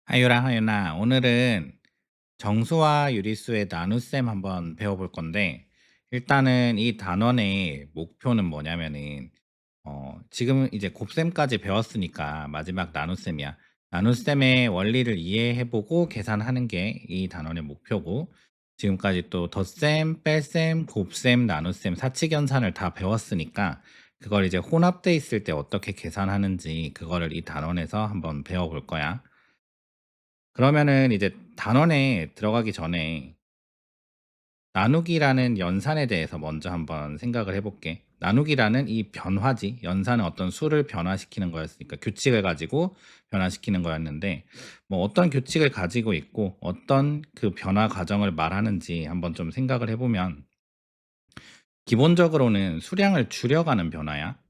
하유라, 하유나, 오늘은 정수와 유리수의 나눗셈 한번 배워볼 건데, 일단은 이 단원의 목표는 뭐냐면은, 지금 이제 곱셈까지 배웠으니까 마지막 나눗셈이야. 나눗셈의 원리를 이해해보고 계산하는 게 이 단원의 목표고, 지금까지 또 덧셈, 뺄셈, 곱셈, 나눗셈, 사칙연산을 다 배웠으니까, 그걸 이제 혼합돼 있을 때 어떻게 계산하는지, 그거를 이 단원에서 한번 배워볼 거야. 그러면은 이제 단원에 들어가기 전에 나누기라는 연산에 대해서 먼저 한번 생각을 해볼게. 나누기라는 이 변화지, 연산은 어떤 수를 변화시키는 거였으니까 규칙을 가지고 변화시키는 거였는데, 뭐 어떤 규칙을 가지고 있고 어떤 그 변화 과정을 말하는지 한번 좀 생각을 해보면, 기본적으로는 수량을 줄여가는 변화야.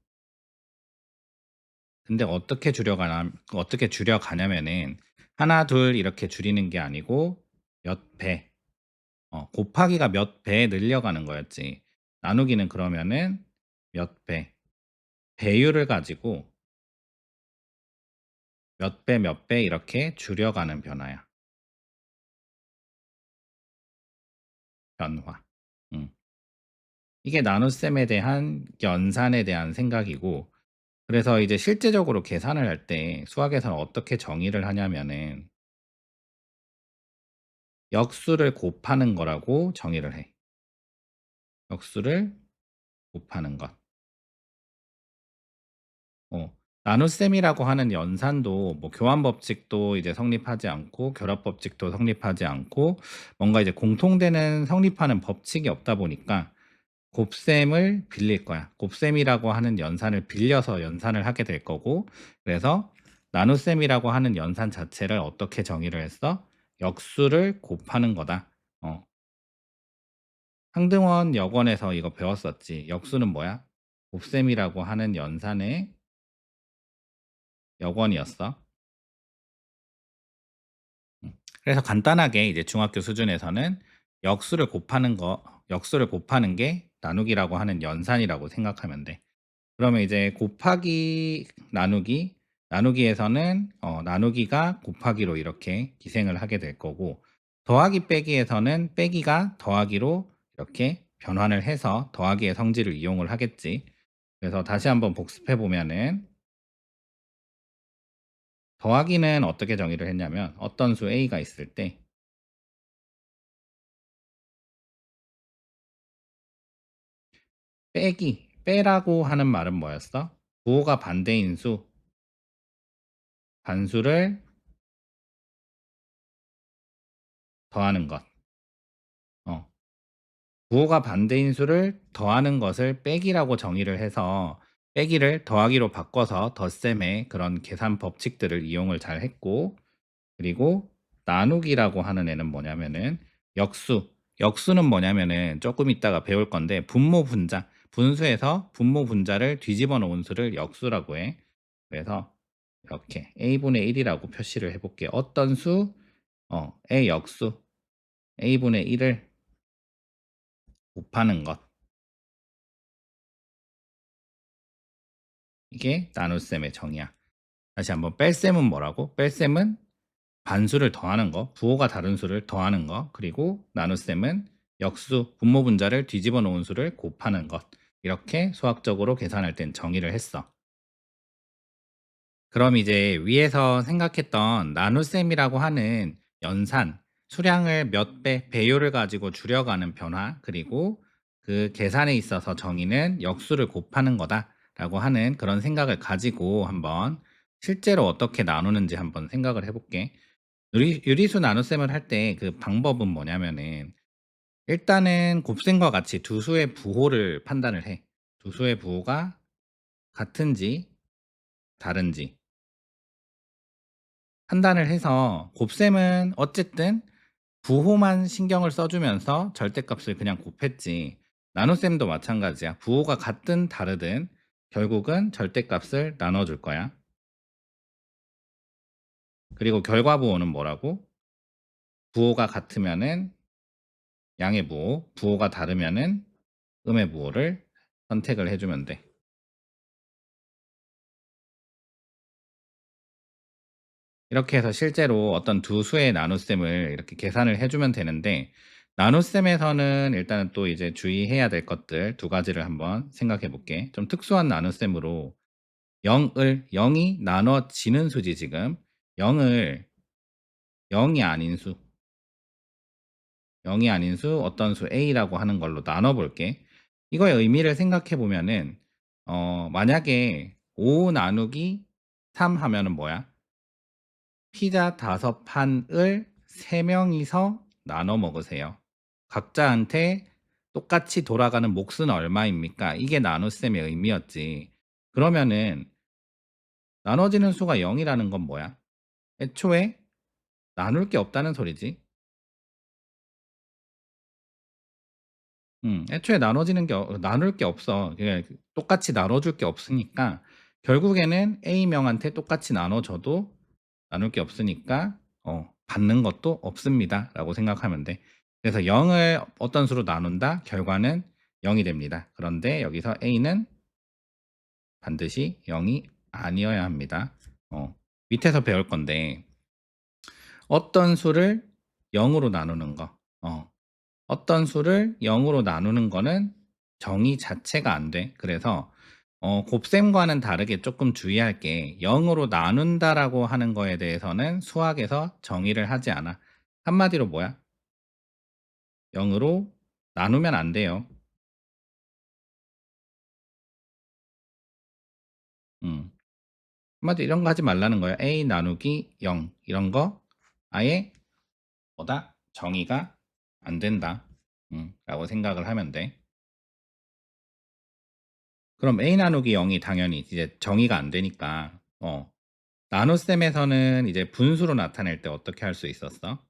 근데 어떻게 줄여가냐면은 하나, 둘 이렇게 줄이는 게 아니고 몇 배, 곱하기가 몇 배 늘려가는 거였지. 나누기는 그러면은 몇 배, 배율을 가지고 몇 배, 몇 배 이렇게 줄여가는 변화야. 변화. 음. 이게 나눗셈에 대한 연산에 대한 생각이고, 그래서 이제 실제적으로 계산을 할 때 수학에서는 어떻게 정의를 하냐면은 역수를 곱하는 거라고 정의를 해. 역수를 곱하는 것. 어. 나눗셈이라고 하는 연산도 뭐 교환 법칙도 이제 성립하지 않고 결합 법칙도 성립하지 않고 뭔가 이제 공통되는 성립하는 법칙이 없다 보니까 곱셈을 빌릴 거야. 곱셈이라고 하는 연산을 빌려서 연산을 하게 될 거고, 그래서 나눗셈이라고 하는 연산 자체를 어떻게 정의를 했어? 역수를 곱하는 거다. 어. 상등원 역원에서 이거 배웠었지. 역수는 뭐야? 곱셈이라고 하는 연산의 역원이었어. 그래서 간단하게 이제 중학교 수준에서는 역수를 곱하는 게 나누기라고 하는 연산이라고 생각하면 돼. 그러면 이제 곱하기, 나누기에서는 나누기가 곱하기로 이렇게 기생을 하게 될 거고, 더하기 빼기에서는 빼기가 더하기로 이렇게 변환을 해서 더하기의 성질을 이용을 하겠지. 그래서 다시 한번 복습해 보면은, 더하기는 어떻게 정의를 했냐면 어떤 수 a가 있을 때 빼라고 하는 말은 뭐였어? 부호가 반대인 수, 반수를 더하는 것. 어, 부호가 반대인 수를 더하는 것을 빼기라고 정의를 해서 빼기를 더하기로 바꿔서 덧셈의 그런 계산 법칙들을 이용을 잘 했고, 그리고 나누기라고 하는 애는 뭐냐면은 역수. 역수는 뭐냐면은 조금 이따가 배울 건데 분모 분자. 분수에서 분모 분자를 뒤집어 놓은 수를 역수라고 해. 그래서 이렇게 a분의 1이라고 표시를 해볼게. 어떤 수? a 역수 a분의 1을 곱하는 것. 이게 나눗셈의 정의야. 다시 한번 뺄셈은 뭐라고? 뺄셈은 반수를 더하는 거, 부호가 다른 수를 더하는 거, 그리고 나눗셈은 역수, 분모 분자를 뒤집어 놓은 수를 곱하는 것. 이렇게 수학적으로 계산할 땐 정의를 했어. 그럼 이제 위에서 생각했던 나눗셈이라고 하는 연산, 수량을 몇 배, 배율을 가지고 줄여가는 변화, 그리고 그 계산에 있어서 정의는 역수를 곱하는 거다라고 하는 그런 생각을 가지고 한번 실제로 어떻게 나누는지 한번 생각을 해볼게. 유리수 나눗셈을 할 때 그 방법은 뭐냐면은 일단은 곱셈과 같이 두 수의 부호를 판단을 해. 두 수의 부호가 같은지 다른지 판단을 해서, 곱셈은 어쨌든 부호만 신경을 써주면서 절대값을 그냥 곱했지. 나눗셈도 마찬가지야. 부호가 같든 다르든 결국은 절대값을 나눠줄 거야. 그리고 결과 부호는 뭐라고? 부호가 같으면은 양의 부호, 부호가 다르면은 음의 부호를 선택을 해주면 돼. 이렇게 해서 실제로 어떤 두 수의 나눗셈을 이렇게 계산을 해 주면 되는데, 나눗셈에서는 일단은 또 이제 주의해야 될 것들 두 가지를 한번 생각해 볼게. 좀 특수한 나눗셈으로 0이 나눠지는 수지 지금. 0을 0이 아닌 수, 0이 아닌 수 어떤 수 a라고 하는 걸로 나눠 볼게. 이거의 의미를 생각해 보면은 만약에 5 나누기 3 하면은 뭐야? 피자 5 판을 3 명이서 나눠 먹으세요. 각자한테 똑같이 돌아가는 몫은 얼마입니까? 이게 나눗셈의 의미였지. 그러면은 나눠지는 수가 0 이라는 건 뭐야? 애초에 나눌 게 없다는 소리지. 애초에 나눠지는 게 나눌 게 없어. 똑같이 나눠 줄 게 없으니까 결국에는 A 명한테 똑같이 나눠 줘도 나눌 게 없으니까 받는 것도 없습니다라고 생각하면 돼. 그래서 0을 어떤 수로 나눈다? 결과는 0이 됩니다. 그런데 여기서 A는 반드시 0이 아니어야 합니다. 밑에서 배울 건데, 어떤 수를 0으로 나누는 거. 어떤 수를 0으로 나누는 거는 정의 자체가 안 돼. 그래서 곱셈과는 다르게 조금 주의할 게, 0으로 나눈다라고 하는 거에 대해서는 수학에서 정의를 하지 않아. 한마디로 뭐야? 0으로 나누면 안 돼요. 음. 한마디로 이런 거 하지 말라는 거야. A 나누기 0 이런 거 아예 뭐다? 정의가 안 된다. 라고 생각을 하면 돼. 그럼 A 나누기 0이 당연히 이제 정의가 안 되니까 나눗셈에서는 이제 분수로 나타낼 때 어떻게 할 수 있었어?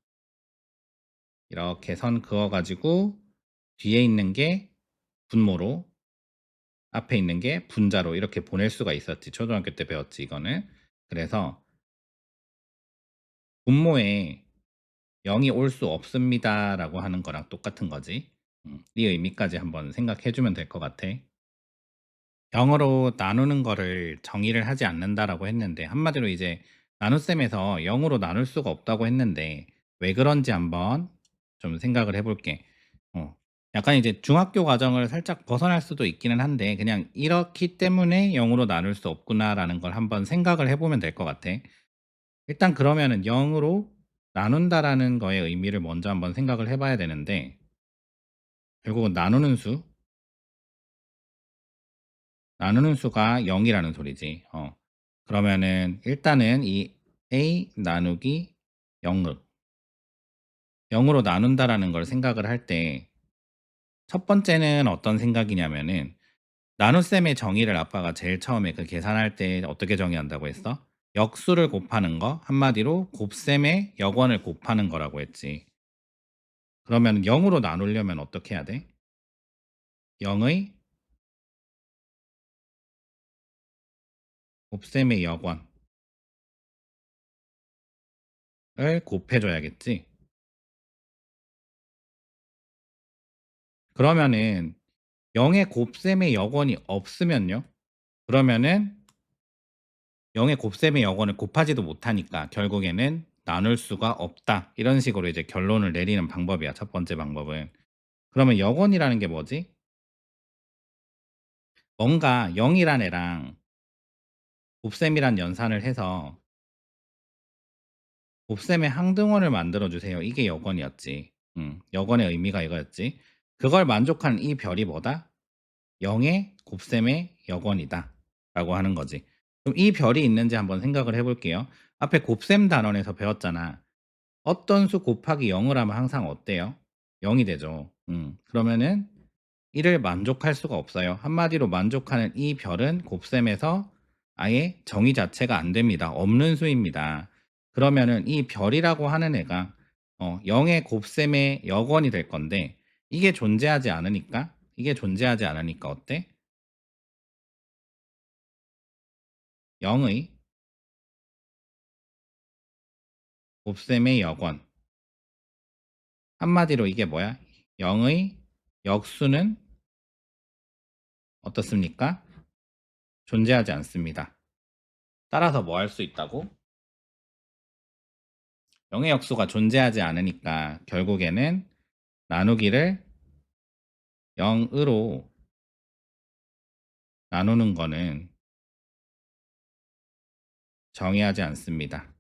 이렇게 선 그어 가지고 뒤에 있는 게 분모로, 앞에 있는 게 분자로 이렇게 보낼 수가 있었지. 초등학교 때 배웠지 이거는. 그래서 분모에 0이 올 수 없습니다라고 하는 거랑 똑같은 거지. 이 의미까지 한번 생각해 주면 될 것 같아. 0으로 나누는 거를 정의를 하지 않는다라고 했는데, 한마디로 이제 나눗셈에서 0으로 나눌 수가 없다고 했는데 왜 그런지 한번 좀 생각을 해 볼게. 약간 이제 중학교 과정을 살짝 벗어날 수도 있기는 한데, 그냥 '이렇기 때문에 0으로 나눌 수 없구나.'라는 걸 한번 생각을 해 보면 될 것 같아. 일단 그러면은 0으로 나눈다라는 거의 의미를 먼저 한번 생각을 해 봐야 되는데, 결국은 나누는 수가 0 이라는 소리지. 그러면은 일단은 이 a 나누기 0을 0으로 나눈다라는 걸 생각을 할 때, 첫 번째는 어떤 생각이냐면은, 나눗셈의 정의를 아빠가 제일 처음에 그 계산할 때 어떻게 정의한다고 했어? 역수를 곱하는 거, 한마디로 곱셈의 역원을 곱하는 거라고 했지. 그러면 0으로 나누려면 어떻게 해야 돼? 0의 곱셈의 역원을 곱해 줘야겠지. 그러면은 0의 곱셈의 역원이 없으면요? 그러면은 0의 곱셈의 역원을 곱하지도 못하니까 결국에는 나눌 수가 없다. 이런 식으로 이제 결론을 내리는 방법이야, 첫 번째 방법은. 그러면 역원이라는 게 뭐지? 뭔가 0이란 애랑 곱셈이란 연산을 해서 곱셈의 항등원을 만들어 주세요. 이게 역원이었지. 역원의 의미가 이거였지. 그걸 만족한 이 별이 뭐다? 0의 곱셈의 역원이다 라고 하는 거지. 그럼 이 별이 있는지 한번 생각을 해 볼게요. 앞에 곱셈 단원에서 배웠잖아. 어떤 수 곱하기 0을 하면 항상 어때요? 0이 되죠. 그러면은 이를 만족할 수가 없어요. 한마디로 만족하는 이 별은 곱셈에서 아예 정의 자체가 안 됩니다. 없는 수입니다. 그러면은 이 별이라고 하는 애가 0의 곱셈의 역원이 될 건데, 이게 존재하지 않으니까 어때? 0의 곱셈의 역원. 한마디로 이게 뭐야? 0의 역수는 어떻습니까? 존재하지 않습니다. 따라서 뭐 할 수 있다고? 영의 역수가 존재하지 않으니까 결국에는 나누기를 0으로 나누는 거는 정의하지 않습니다.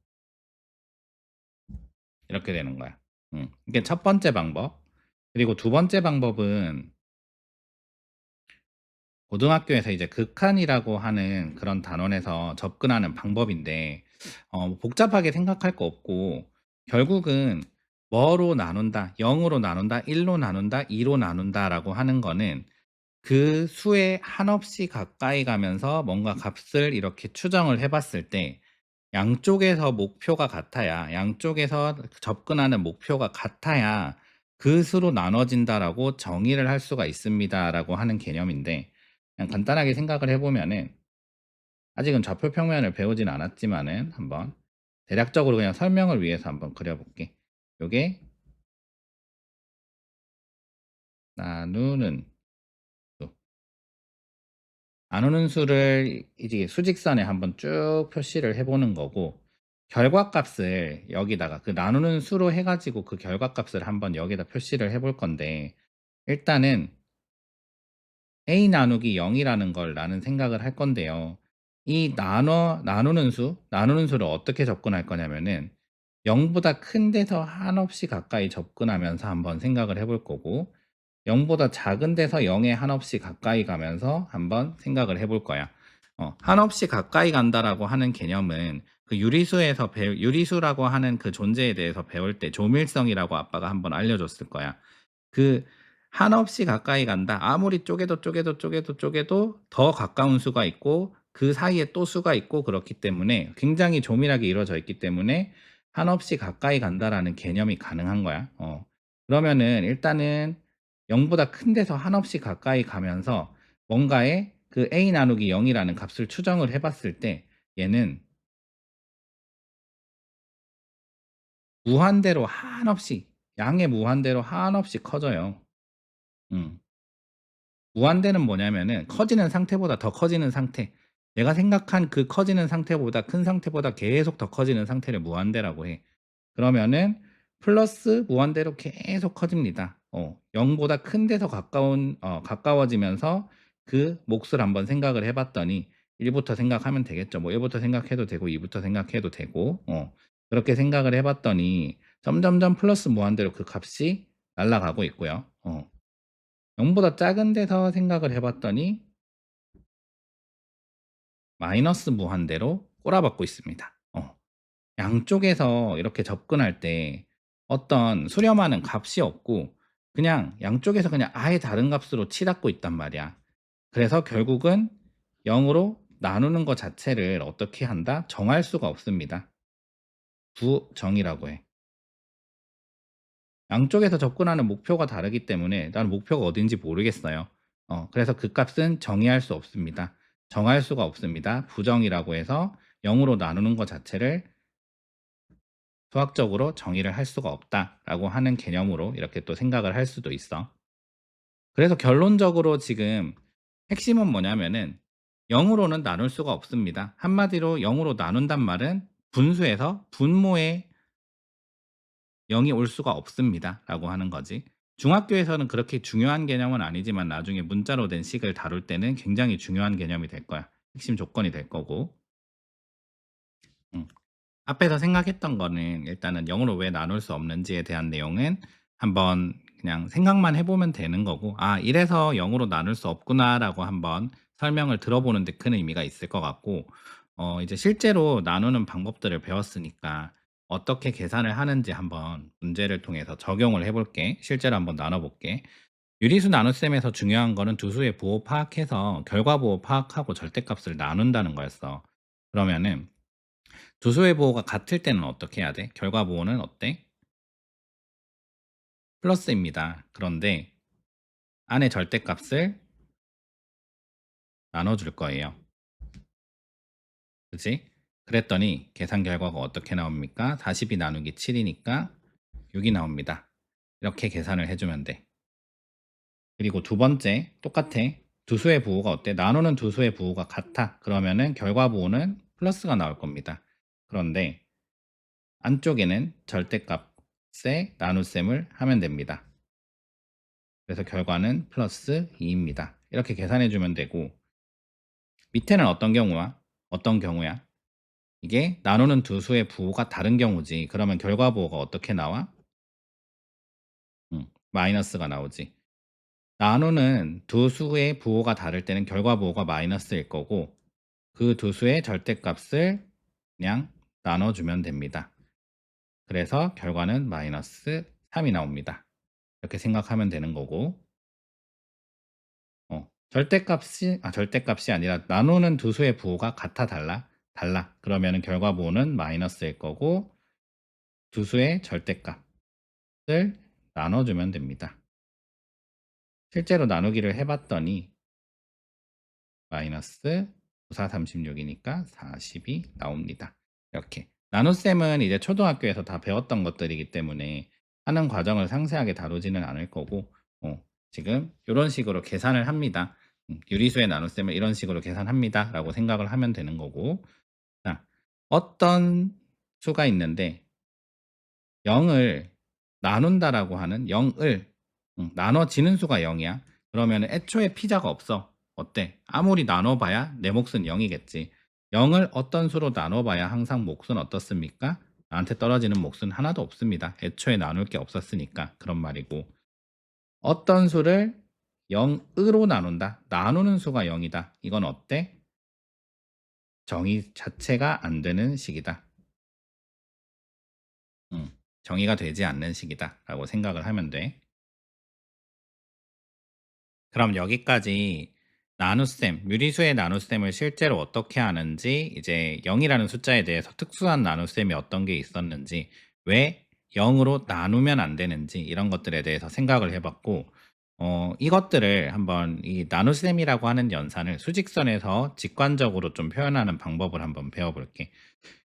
이렇게 되는 거야. 이게 첫 번째 방법. 그리고 두 번째 방법은 고등학교에서 이제 극한이라고 하는 그런 단원에서 접근하는 방법인데 복잡하게 생각할 거 없고 결국은 뭐로 나눈다, 0으로 나눈다, 1로 나눈다, 2로 나눈다라고 하는 거는 그 수에 한없이 가까이 가면서 뭔가 값을 이렇게 추정을 해 봤을 때 양쪽에서 목표가 같아야 양쪽에서 접근하는 목표가 같아야 그 수로 나눠진다라고 정의를 할 수가 있습니다라고 하는 개념인데 그냥 간단하게 생각을 해 보면은 아직은 좌표 평면을 배우진 않았지만은 한번 대략적으로 그냥 설명을 위해서 한번 그려 볼게. 요게 나누는 수. 나누는 수를 이제 수직선에 한번 쭉 표시를 해 보는 거고 결과값을 여기다가 그 나누는 수로 해 가지고 그 결과값을 한번 여기다 표시를 해볼 건데 일단은 a 나누기 0 이라는 걸 나는 생각을 할 건데요. 이 나누는 수를 어떻게 접근할 거냐면은 0 보다 큰 데서 한없이 가까이 접근하면서 한번 생각을 해볼 거고 0 보다 작은 데서 0에 한없이 가까이 가면서 한번 생각을 해볼 거야. 한없이 가까이 간다라고 하는 개념은 그 유리수라고 하는 그 존재에 대해서 배울 때 조밀성이라고 아빠가 한번 알려줬을 거야. 그 한없이 가까이 간다. 아무리 쪼개도 더 가까운 수가 있고 그 사이에 또 수가 있고 그렇기 때문에 굉장히 조밀하게 이루어져 있기 때문에 한없이 가까이 간다라는 개념이 가능한 거야. 그러면은 일단은 0 보다 큰 데서 한없이 가까이 가면서 뭔가의 그 a 나누기 0 이라는 값을 추정을 해 봤을 때 얘는 무한대로 한없이 양의 무한대로 한없이 커져요. 음. 무한대는 뭐냐면은 커지는 상태보다 더 커지는 상태. 내가 생각한 그 커지는 상태보다 큰 상태보다 계속 더 커지는 상태를 무한대라고 해. 그러면은 플러스 무한대로 계속 커집니다. 0 보다 큰 데서 가까워지면서 그 몫을 한번 생각을 해 봤더니 1 부터 생각하면 되겠죠. 뭐 1 부터 생각해도 되고 2 부터 생각해도 되고 그렇게 생각을 해 봤더니 점점점 플러스 무한대로 그 값이 날아가고 있고요. 0 보다 작은 데서 생각을 해 봤더니 마이너스 무한대로 꼬라박고 있습니다. 양쪽에서 이렇게 접근할 때 어떤 수렴하는 값이 없고 그냥 양쪽에서 그냥 아예 다른 값으로 치닫고 있단 말이야. 그래서 결국은 0으로 나누는 것 자체를 어떻게 한다? 정할 수가 없습니다. 부정이라고 해. 양쪽에서 접근하는 목표가 다르기 때문에 나는 목표가 어딘지 모르겠어요. 그래서 그 값은 정의할 수 없습니다. 정할 수가 없습니다. 부정이라고 해서 0으로 나누는 것 자체를 수학적으로 정의를 할 수가 없다라고 하는 개념으로 이렇게 또 생각을 할 수도 있어. 그래서 결론적으로 지금 핵심은 뭐냐면은 0으로는 나눌 수가 없습니다. 한마디로 0으로 나눈단 말은 분수에서 분모에 0이 올 수가 없습니다라고 하는 거지. 중학교에서는 그렇게 중요한 개념은 아니지만 나중에 문자로 된 식을 다룰 때는 굉장히 중요한 개념이 될 거야. 핵심 조건이 될 거고. 음. 앞에서 생각했던 거는 일단은 0으로 왜 나눌 수 없는지에 대한 내용은 한번 그냥 생각만 해 보면 되는 거고 '아 이래서 0으로 나눌 수 없구나.'라고 한번 설명을 들어보는 데 큰 의미가 있을 것 같고 이제 실제로 나누는 방법들을 배웠으니까 어떻게 계산을 하는지 한번 문제를 통해서 적용을 해 볼게. 실제로 한번 나눠 볼게. 유리수 나눗셈에서 중요한 거는 두 수의 부호 파악해서 결과 부호 파악하고 절대값을 나눈다는 거였어. 그러면은 두 수의 부호가 같을 때는 어떻게 해야 돼? 결과 부호는 어때? 플러스입니다. 그런데 안에 절대값을 나눠줄 거예요. 그치? 그랬더니 계산 결과가 어떻게 나옵니까? 42 나누기 7이니까 6이 나옵니다. 이렇게 계산을 해주면 돼. 그리고 두 번째 똑같아. 두 수의 부호가 어때? 나누는 두 수의 부호가 같아. 그러면은 결과 부호는 플러스가 나올 겁니다. 그런데 안쪽에는 절대값의 나눗셈을 하면 됩니다. 그래서 결과는 플러스 2입니다. 이렇게 계산해 주면 되고 밑에는 어떤 경우야? 이게 나누는 두 수의 부호가 다른 경우지. 그러면 결과 부호가 어떻게 나와? 마이너스가 나오지. 나누는 두 수의 부호가 다를 때는 결과 부호가 마이너스일 거고 그 두 수의 절대값을 그냥 나눠주면 됩니다. 그래서 결과는 마이너스 3이 나옵니다. 이렇게 생각하면 되는 거고 절대값이 아니라 나누는 두 수의 부호가 같아 달라. 그러면은 결과 부호는 마이너스일 거고 두 수의 절대값을 나눠주면 됩니다. 실제로 나누기를 해봤더니 마이너스 9, 4, 36이니까 40이 나옵니다. 이렇게. 나눗셈은 이제 초등학교에서 다 배웠던 것들이기 때문에 하는 과정을 상세하게 다루지는 않을 거고, 지금 이런 식으로 계산을 합니다. 유리수의 나눗셈을 이런 식으로 계산합니다. 라고 생각을 하면 되는 거고, 자, 어떤 수가 있는데 0을 나눈다라고 하는 0을 나눠지는 수가 0이야. 그러면 애초에 피자가 없어. 어때? 아무리 나눠봐야 내 몫은 0이겠지. 0을 어떤 수로 나눠봐야 항상 몫은 어떻습니까? 나한테 떨어지는 몫은 하나도 없습니다. 애초에 나눌 게 없었으니까 그런 말이고 어떤 수를 0으로 나눈다. 나누는 수가 0이다. 이건 어때? 정의 자체가 안 되는 식이다. 정의가 되지 않는 식이다. 라고 생각을 하면 돼. 그럼 여기까지 나눗셈, 유리수의 나눗셈을 실제로 어떻게 하는지, 이제 0이라는 숫자에 대해서 특수한 나눗셈이 어떤 게 있었는지, 왜 0으로 나누면 안 되는지 이런 것들에 대해서 생각을 해봤고 이것들을 한번 이 나눗셈이라고 하는 연산을 수직선에서 직관적으로 좀 표현하는 방법을 한번 배워볼게.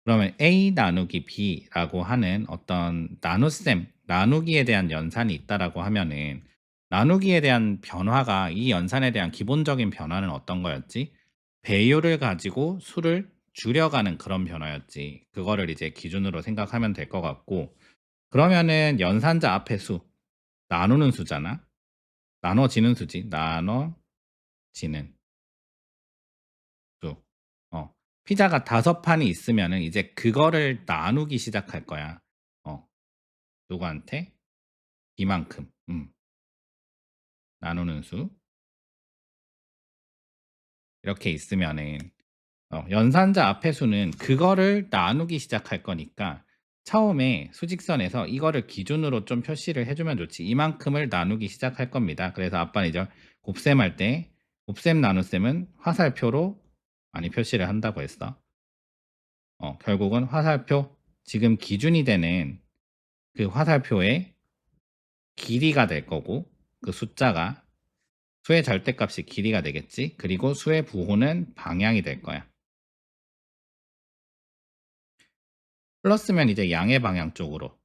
그러면 A 나누기 B라고 하는 어떤 나눗셈, 나누기에 대한 연산이 있다라고 하면은 나누기에 대한 변화가 이 연산에 대한 기본적인 변화는 어떤 거였지? 배율을 가지고 수를 줄여가는 그런 변화였지. 그거를 이제 기준으로 생각하면 될 것 같고 그러면은 연산자 앞에 수, 나누는 수잖아. 나눠지는 수지. 나눠지는 수. 피자가 5판이 있으면은 이제 그거를 나누기 시작할 거야. 어. 누구한테? 이만큼. 나누는 수. 이렇게 있으면은 연산자 앞의 수는 그거를 나누기 시작할 거니까 처음에 수직선에서 이거를 기준으로 좀 표시를 해 주면 좋지. 이만큼을 나누기 시작할 겁니다. 그래서 아빠는 이제 곱셈할 때 곱셈 나눗셈은 화살표로 많이 표시를 한다고 했어. 결국은 화살표 지금 기준이 되는 그 화살표의 길이가 될 거고 그 숫자가 수의 절대값이 길이가 되겠지. 그리고 수의 부호는 방향이 될 거야. 플러스면 이제 양의 방향 쪽으로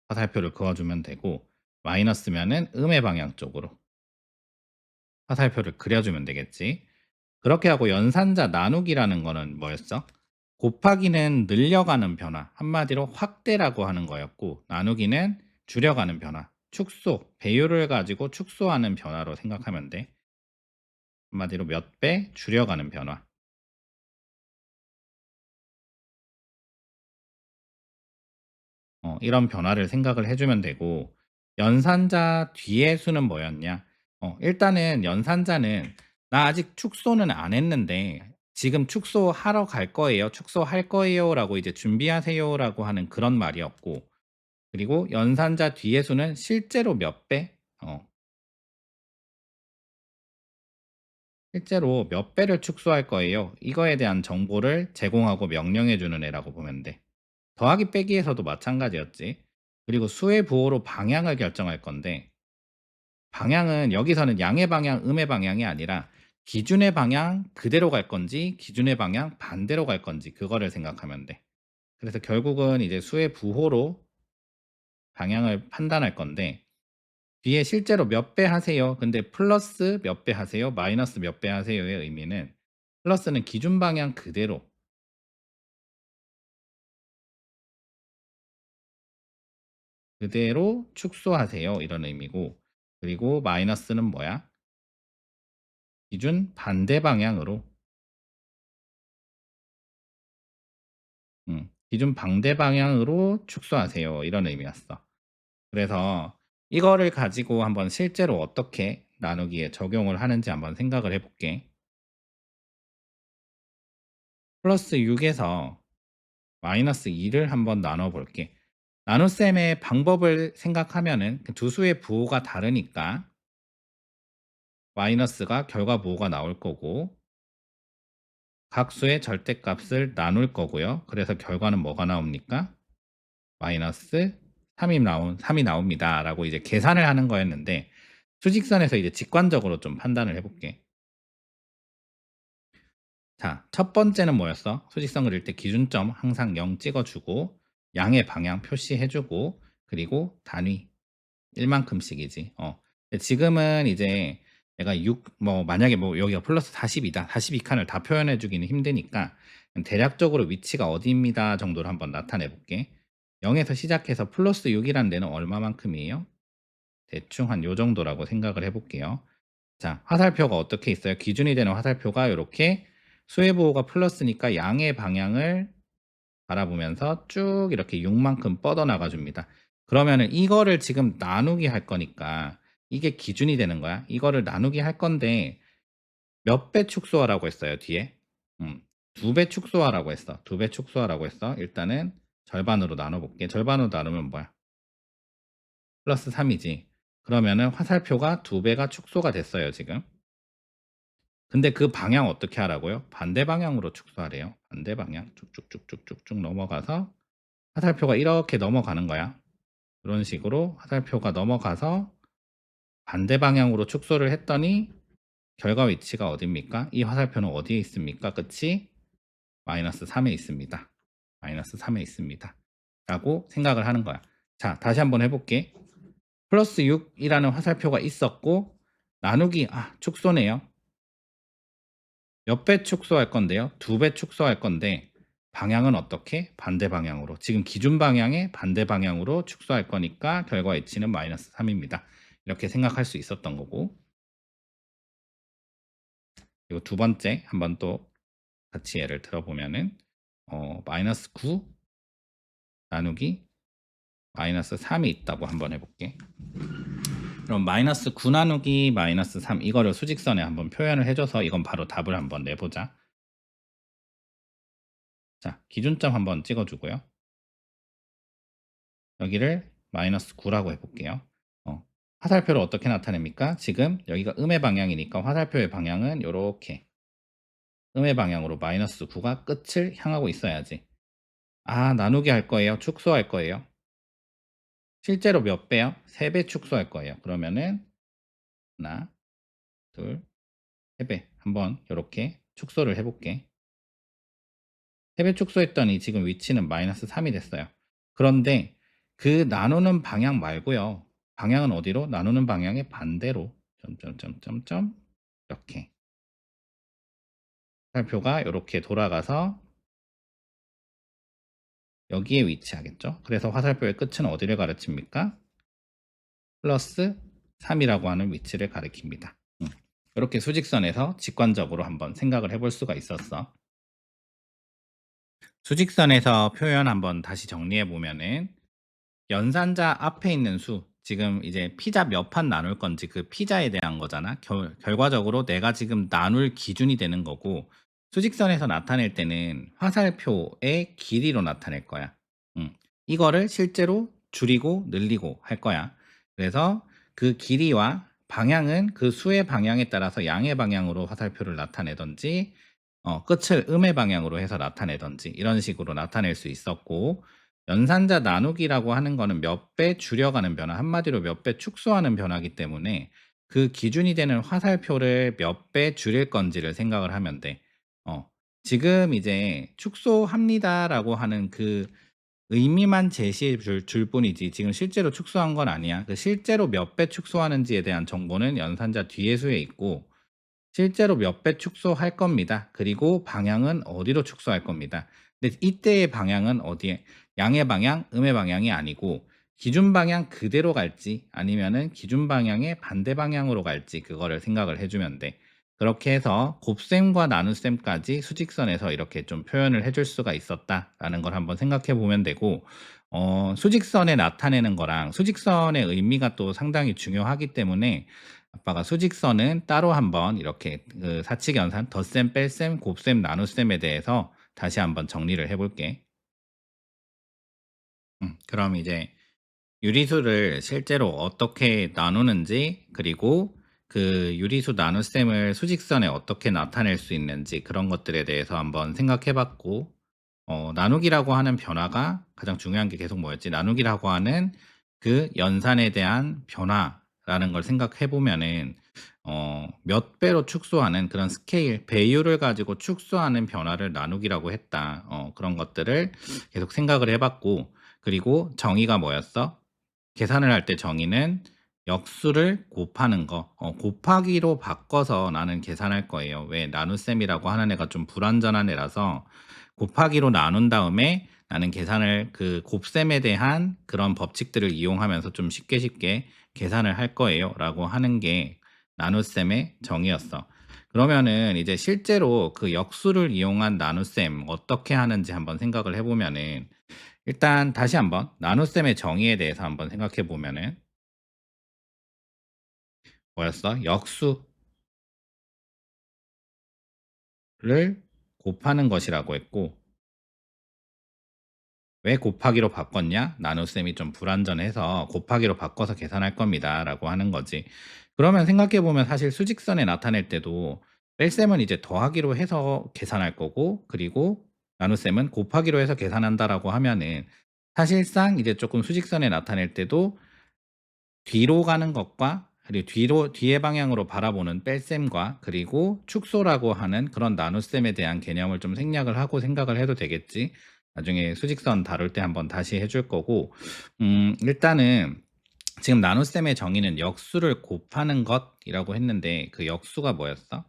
화살표를 그어주면 되고 마이너스면은 음의 방향 쪽으로 화살표를 그려주면 되겠지. 그렇게 하고 연산자 나누기라는 거는 뭐였어? 곱하기는 늘려가는 변화, 한마디로 확대라고 하는 거였고 나누기는 줄여가는 변화, 축소, 배율을 가지고 축소하는 변화로 생각하면 돼. 한마디로 몇 배 줄여가는 변화. 이런 변화를 생각을 해주면 되고 연산자 뒤의 수는 뭐였냐? 일단은 연산자는 나 아직 축소는 안 했는데 지금 축소하러 갈 거예요. 축소할 거예요라고 이제 준비하세요라고 하는 그런 말이었고 그리고 연산자 뒤의 수는 실제로 몇 배? 실제로 몇 배를 축소할 거예요. 이거에 대한 정보를 제공하고 명령해 주는 애라고 보면 돼. 더하기 빼기에서도 마찬가지였지. 그리고 수의 부호로 방향을 결정할 건데 방향은 여기서는 양의 방향, 음의 방향이 아니라 기준의 방향 그대로 갈 건지 기준의 방향 반대로 갈 건지 그거를 생각하면 돼. 그래서 결국은 이제 수의 부호로 방향을 판단할 건데 뒤에 실제로 몇 배 하세요. 근데 플러스 몇 배 하세요. 마이너스 몇 배 하세요의 의미는 플러스는 기준 방향 그대로 그대로 축소하세요. 이런 의미고 그리고 마이너스는 뭐야? 기준 반대 방향으로 기준 반대 방향으로 축소하세요. 이런 의미였어. 그래서 이거를 가지고 한번 실제로 어떻게 나누기에 적용을 하는지 한번 생각을 해 볼게. 플러스 6 에서 마이너스 2를 한번 나눠 볼게. 나눗셈의 방법을 생각하면은 그 두 수의 부호가 다르니까 마이너스가 결과 부호가 나올 거고 각 수의 절대값을 나눌 거고요. 그래서 결과는 뭐가 나옵니까? 마이너스 3이 나옵니다라고 이제 계산을 하는 거였는데 수직선에서 이제 직관적으로 좀 판단을 해 볼게. 자, 첫 번째는 뭐였어? 수직선 그릴 때 기준점 항상 0 찍어 주고 양의 방향 표시해 주고 그리고 단위 1 만큼씩이지. 근데 지금은 이제 내가 6 만약에 여기가 플러스 40 이다. 42 칸을 다 표현해 주기는 힘드니까 대략적으로 위치가 어디입니다 정도로 한번 나타내 볼게. 0 에서 시작해서 플러스 6 이라는 데는 얼마만큼이에요? 대충 한 요 정도라고 생각을 해 볼게요. 자, 화살표가 어떻게 있어요? 기준이 되는 화살표가 요렇게 수의 부호가 플러스니까 양의 방향을 바라보면서 쭉 이렇게 6 만큼 뻗어나가 줍니다. 그러면은 이거를 지금 나누기 할 거니까 이게 기준이 되는 거야. 이거를 나누기 할 건데 몇 배 축소하라고 했어요, 뒤에? 음. 2배 축소하라고 했어. 2배 축소하라고 했어. 일단은 절반으로 나눠 볼게. 절반으로 나누면 뭐야? 플러스 3 이지. 그러면은 화살표가 2 배가 축소가 됐어요, 지금. 근데 그 방향 어떻게 하라고요? 반대 방향으로 축소하래요. 반대 방향 쭉쭉쭉쭉쭉쭉 넘어가서 화살표가 이렇게 넘어가는 거야. 그런 식으로 화살표가 넘어가서 반대 방향으로 축소를 했더니 결과 위치가 어딥니까? 이 화살표는 어디에 있습니까? 끝이 마이너스 3에 있습니다. 마이너스 3에 있습니다. 라고 생각을 하는 거야. 자, 다시 한번 해볼게. 플러스 6이라는 화살표가 있었고 나누기 축소네요. 몇 배 축소할 건데요? 2배 축소할 건데 방향은 어떻게? 반대 방향으로. 지금 기준 방향의 반대 방향으로 축소할 거니까 결과 H는 마이너스 3입니다. 이렇게 생각할 수 있었던 거고. 그리고 두 번째 한번 또 같이 예를 들어보면은 마이너스 9 나누기 마이너스 3이 있다고 한번 해볼게. 그럼 마이너스 9 나누기 마이너스 3 이거를 수직선에 한번 표현을 해줘서 이건 바로 답을 한번 내보자. 자, 기준점 한번 찍어주고요. 여기를 마이너스 9라고 해볼게요. 화살표를 어떻게 나타냅니까? 지금 여기가 음의 방향이니까 화살표의 방향은 이렇게 음의 방향으로 마이너스 9가 끝을 향하고 있어야지. 나누기 할 거예요? 축소할 거예요? 실제로 몇 배요? 3배 축소할 거예요. 그러면은 하나, 둘, 3배 한번 이렇게 축소를 해볼게. 3배 축소했더니 지금 위치는 마이너스 3이 됐어요. 그런데 그 나누는 방향 말고요. 방향은 어디로? 나누는 방향의 반대로 점점점점점 이렇게 화살표가 이렇게 돌아가서 여기에 위치하겠죠. 그래서 화살표의 끝은 어디를 가르칩니까? 플러스 3이라고 하는 위치를 가리킵니다. 이렇게 수직선에서 직관적으로 한번 생각을 해볼 수가 있었어. 수직선에서 표현 한번 다시 정리해 보면은 연산자 앞에 있는 수, 지금 이제 피자 몇 판 나눌 건지 그 피자에 대한 거잖아. 결과적으로 내가 지금 나눌 기준이 되는 거고, 수직선에서 나타낼 때는 화살표의 길이로 나타낼 거야. 음. 이거를 실제로 줄이고 늘리고 할 거야. 그래서 그 길이와 방향은 그 수의 방향에 따라서 양의 방향으로 화살표를 나타내든지, 끝을 음의 방향으로 해서 나타내든지 이런 식으로 나타낼 수 있었고, 연산자 나누기라고 하는 거는 몇 배 줄여가는 변화, 한마디로 몇 배 축소하는 변화이기 때문에 그 기준이 되는 화살표를 몇 배 줄일 건지를 생각을 하면 돼. 지금 이제 축소합니다라고 하는 그 의미만 제시해 줄 뿐이지 지금 실제로 축소한 건 아니야. 그 실제로 몇 배 축소하는지에 대한 정보는 연산자 뒤에 수에 있고 실제로 몇 배 축소할 겁니다. 그리고 방향은 어디로 축소할 겁니다. 근데 이때의 방향은 어디에? 양의 방향, 음의 방향이 아니고 기준 방향 그대로 갈지 아니면은 기준 방향의 반대 방향으로 갈지 그거를 생각을 해 주면 돼. 그렇게 해서 곱셈과 나눗셈까지 수직선에서 이렇게 좀 표현을 해줄 수가 있었다라는 걸 한번 생각해 보면 되고, 수직선에 나타내는 거랑 수직선의 의미가 또 상당히 중요하기 때문에 아빠가 수직선은 따로 한번 이렇게 그 사칙연산, 덧셈, 뺄셈, 곱셈, 나눗셈에 대해서 다시 한번 정리를 해 볼게. 그럼 이제 유리수를 실제로 어떻게 나누는지, 그리고 그 유리수 나눗셈을 수직선에 어떻게 나타낼 수 있는지 그런 것들에 대해서 한번 생각해 봤고, 나누기라고 하는 변화가 가장 중요한 게 계속 뭐였지? 나누기라고 하는 그 연산에 대한 변화라는 걸 생각해 보면은 몇 배로 축소하는 그런 스케일, 배율을 가지고 축소하는 변화를 나누기라고 했다. 그런 것들을 계속 생각을 해 봤고, 그리고 정의가 뭐였어? 계산을 할 때 정의는 역수를 곱하는 거, 곱하기로 바꿔서 나는 계산할 거예요. 왜? 나눗셈이라고 하는 애가 좀 불완전한 애라서 곱하기로 나눈 다음에 나는 계산을 그 곱셈에 대한 그런 법칙들을 이용하면서 좀 쉽게 쉽게 계산을 할 거예요. 라고 하는 게 나눗셈의 정의였어. 그러면은 이제 실제로 그 역수를 이용한 나눗셈 어떻게 하는지 한번 생각을 해보면은, 일단 다시 한번 나눗셈의 정의에 대해서 한번 생각해 보면은 뭐였어? 역수를 곱하는 것이라고 했고, 왜 곱하기로 바꿨냐? 나눗셈이 좀 불완전해서 곱하기로 바꿔서 계산할 겁니다라고 하는 거지. 그러면 생각해 보면 사실 수직선에 나타낼 때도 뺄셈은 이제 더하기로 해서 계산할 거고, 그리고 나눗셈은 곱하기로 해서 계산한다라고 하면은 사실상 이제 조금 수직선에 나타낼 때도 뒤로 가는 것과, 그리고 뒤의 방향으로 바라보는 뺄셈과, 그리고 축소라고 하는 그런 나눗셈에 대한 개념을 좀 생략을 하고 생각을 해도 되겠지. 나중에 수직선 다룰 때 한번 다시 해줄 거고, 일단은 지금 나눗셈의 정의는 역수를 곱하는 것이라고 했는데 그 역수가 뭐였어?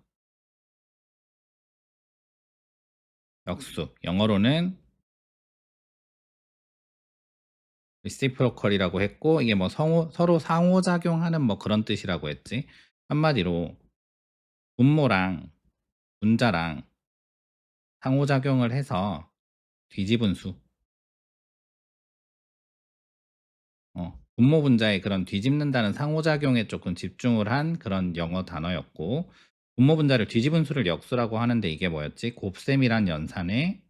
역수. 영어로는 reciprocal이라고 했고, 이게 뭐 서로 상호작용하는 뭐 그런 뜻이라고 했지. 한마디로 분모랑 분자랑 상호작용을 해서 뒤집은 수. 분모 분자의 그런 뒤집는다는 상호작용에 조금 집중을 한 그런 영어 단어였고, 분모 분자를 뒤집은 수를 역수라고 하는데 이게 뭐였지? 곱셈이란 연산의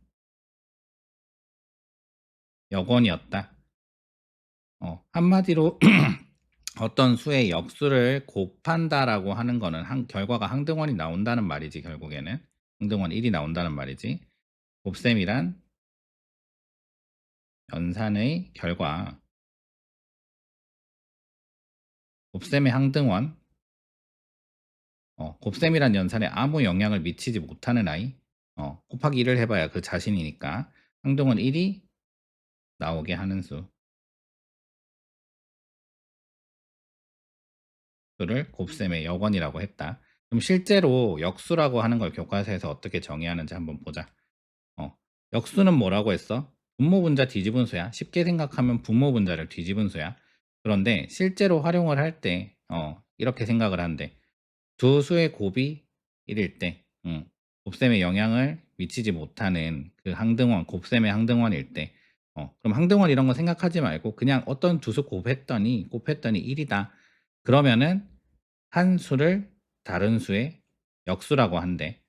역원이었다. 한마디로 어떤 수의 역수를 곱한다라고 하는 거는 결과가 항등원이 나온다는 말이지. 결국에는 항등원 1이 나온다는 말이지. 곱셈이란 연산의 결과, 곱셈의 항등원, 곱셈이란 연산에 아무 영향을 미치지 못하는 아이, 곱하기 1을 해봐야 그 자신이니까 항등원 1이 나오게 하는 수를 곱셈의 역원이라고 했다. 그럼 실제로 역수라고 하는 걸 교과서에서 어떻게 정의하는지 한번 보자. 역수는 뭐라고 했어? 분모분자 뒤집은 수야. 쉽게 생각하면 분모분자를 뒤집은 수야. 그런데 실제로 활용을 할 때 이렇게 생각을 한대. 두 수의 곱이 1일 때, 곱셈에 영향을 미치지 못하는 그 항등원, 곱셈의 항등원일 때, 그럼 항등원 이런 거 생각하지 말고 그냥 어떤 두 수 곱했더니 1이다. 그러면은 한 수를 다른 수의 역수라고 한대.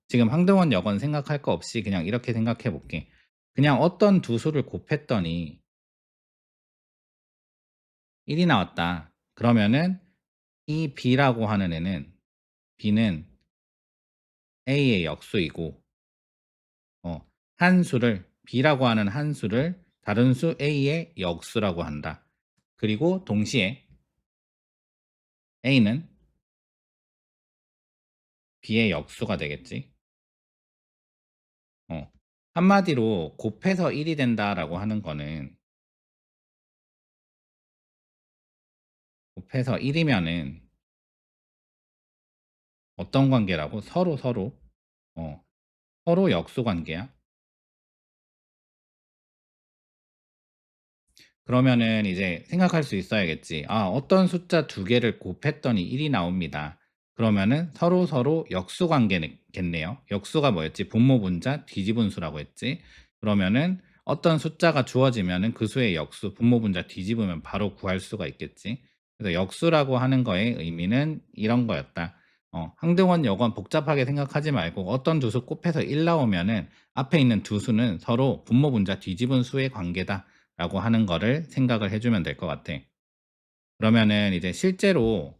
지금 항등원 역원 생각할 거 없이 그냥 이렇게 생각해 볼게. 그냥 어떤 두 수를 곱했더니 1이 나왔다. 그러면은 이 B라고 하는 애는, B는 A의 역수이고, 한 수를 B라고 하는 한 수를 다른 수 A의 역수라고 한다. 그리고 동시에 A는 B의 역수가 되겠지. 한마디로 곱해서 1이 된다라고 하는 거는, 곱해서 1이면은 어떤 관계라고? 어, 서로 역수 관계야. 그러면은 이제 생각할 수 있어야겠지. 아, 어떤 숫자 두 개를 곱했더니 1이 나옵니다. 그러면은 서로서로 역수 관계겠네요. 역수가 뭐였지? 분모 분자 뒤집은 수라고 했지. 그러면은 어떤 숫자가 주어지면은 그 수의 역수 분모 분자 뒤집으면 바로 구할 수가 있겠지. 그래서 역수라고 하는 거의 의미는 이런 거였다. 항등원 역원 복잡하게 생각하지 말고 어떤 두 수 곱해서 1 나오면은 앞에 있는 두 수는 서로 분모 분자 뒤집은 수의 관계다. 라고 하는 거를 생각을 해 주면 될 것 같아. 그러면은 이제 실제로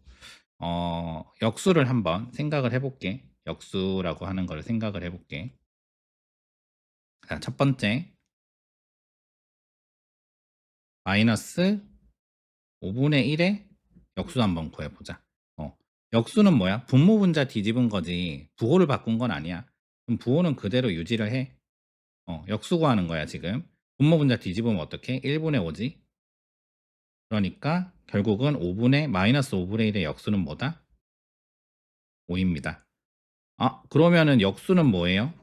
역수를 한번 생각을 해 볼게. 역수라고 하는 거를 생각을 해 볼게. 자, 첫 번째 마이너스 5분의 1의 역수 한번 구해 보자. 어. 역수는 뭐야? 분모 분자 뒤집은 거지 부호를 바꾼 건 아니야. 그럼 부호는 그대로 유지를 해. 역수 구하는 거야, 지금. 분모 분자 뒤집으면 어떻게? 1분의 5지. 그러니까 결국은 5분의 마이너스 5분의 1의 역수는 뭐다? 5입니다. 아, 그러면은 역수는 뭐예요?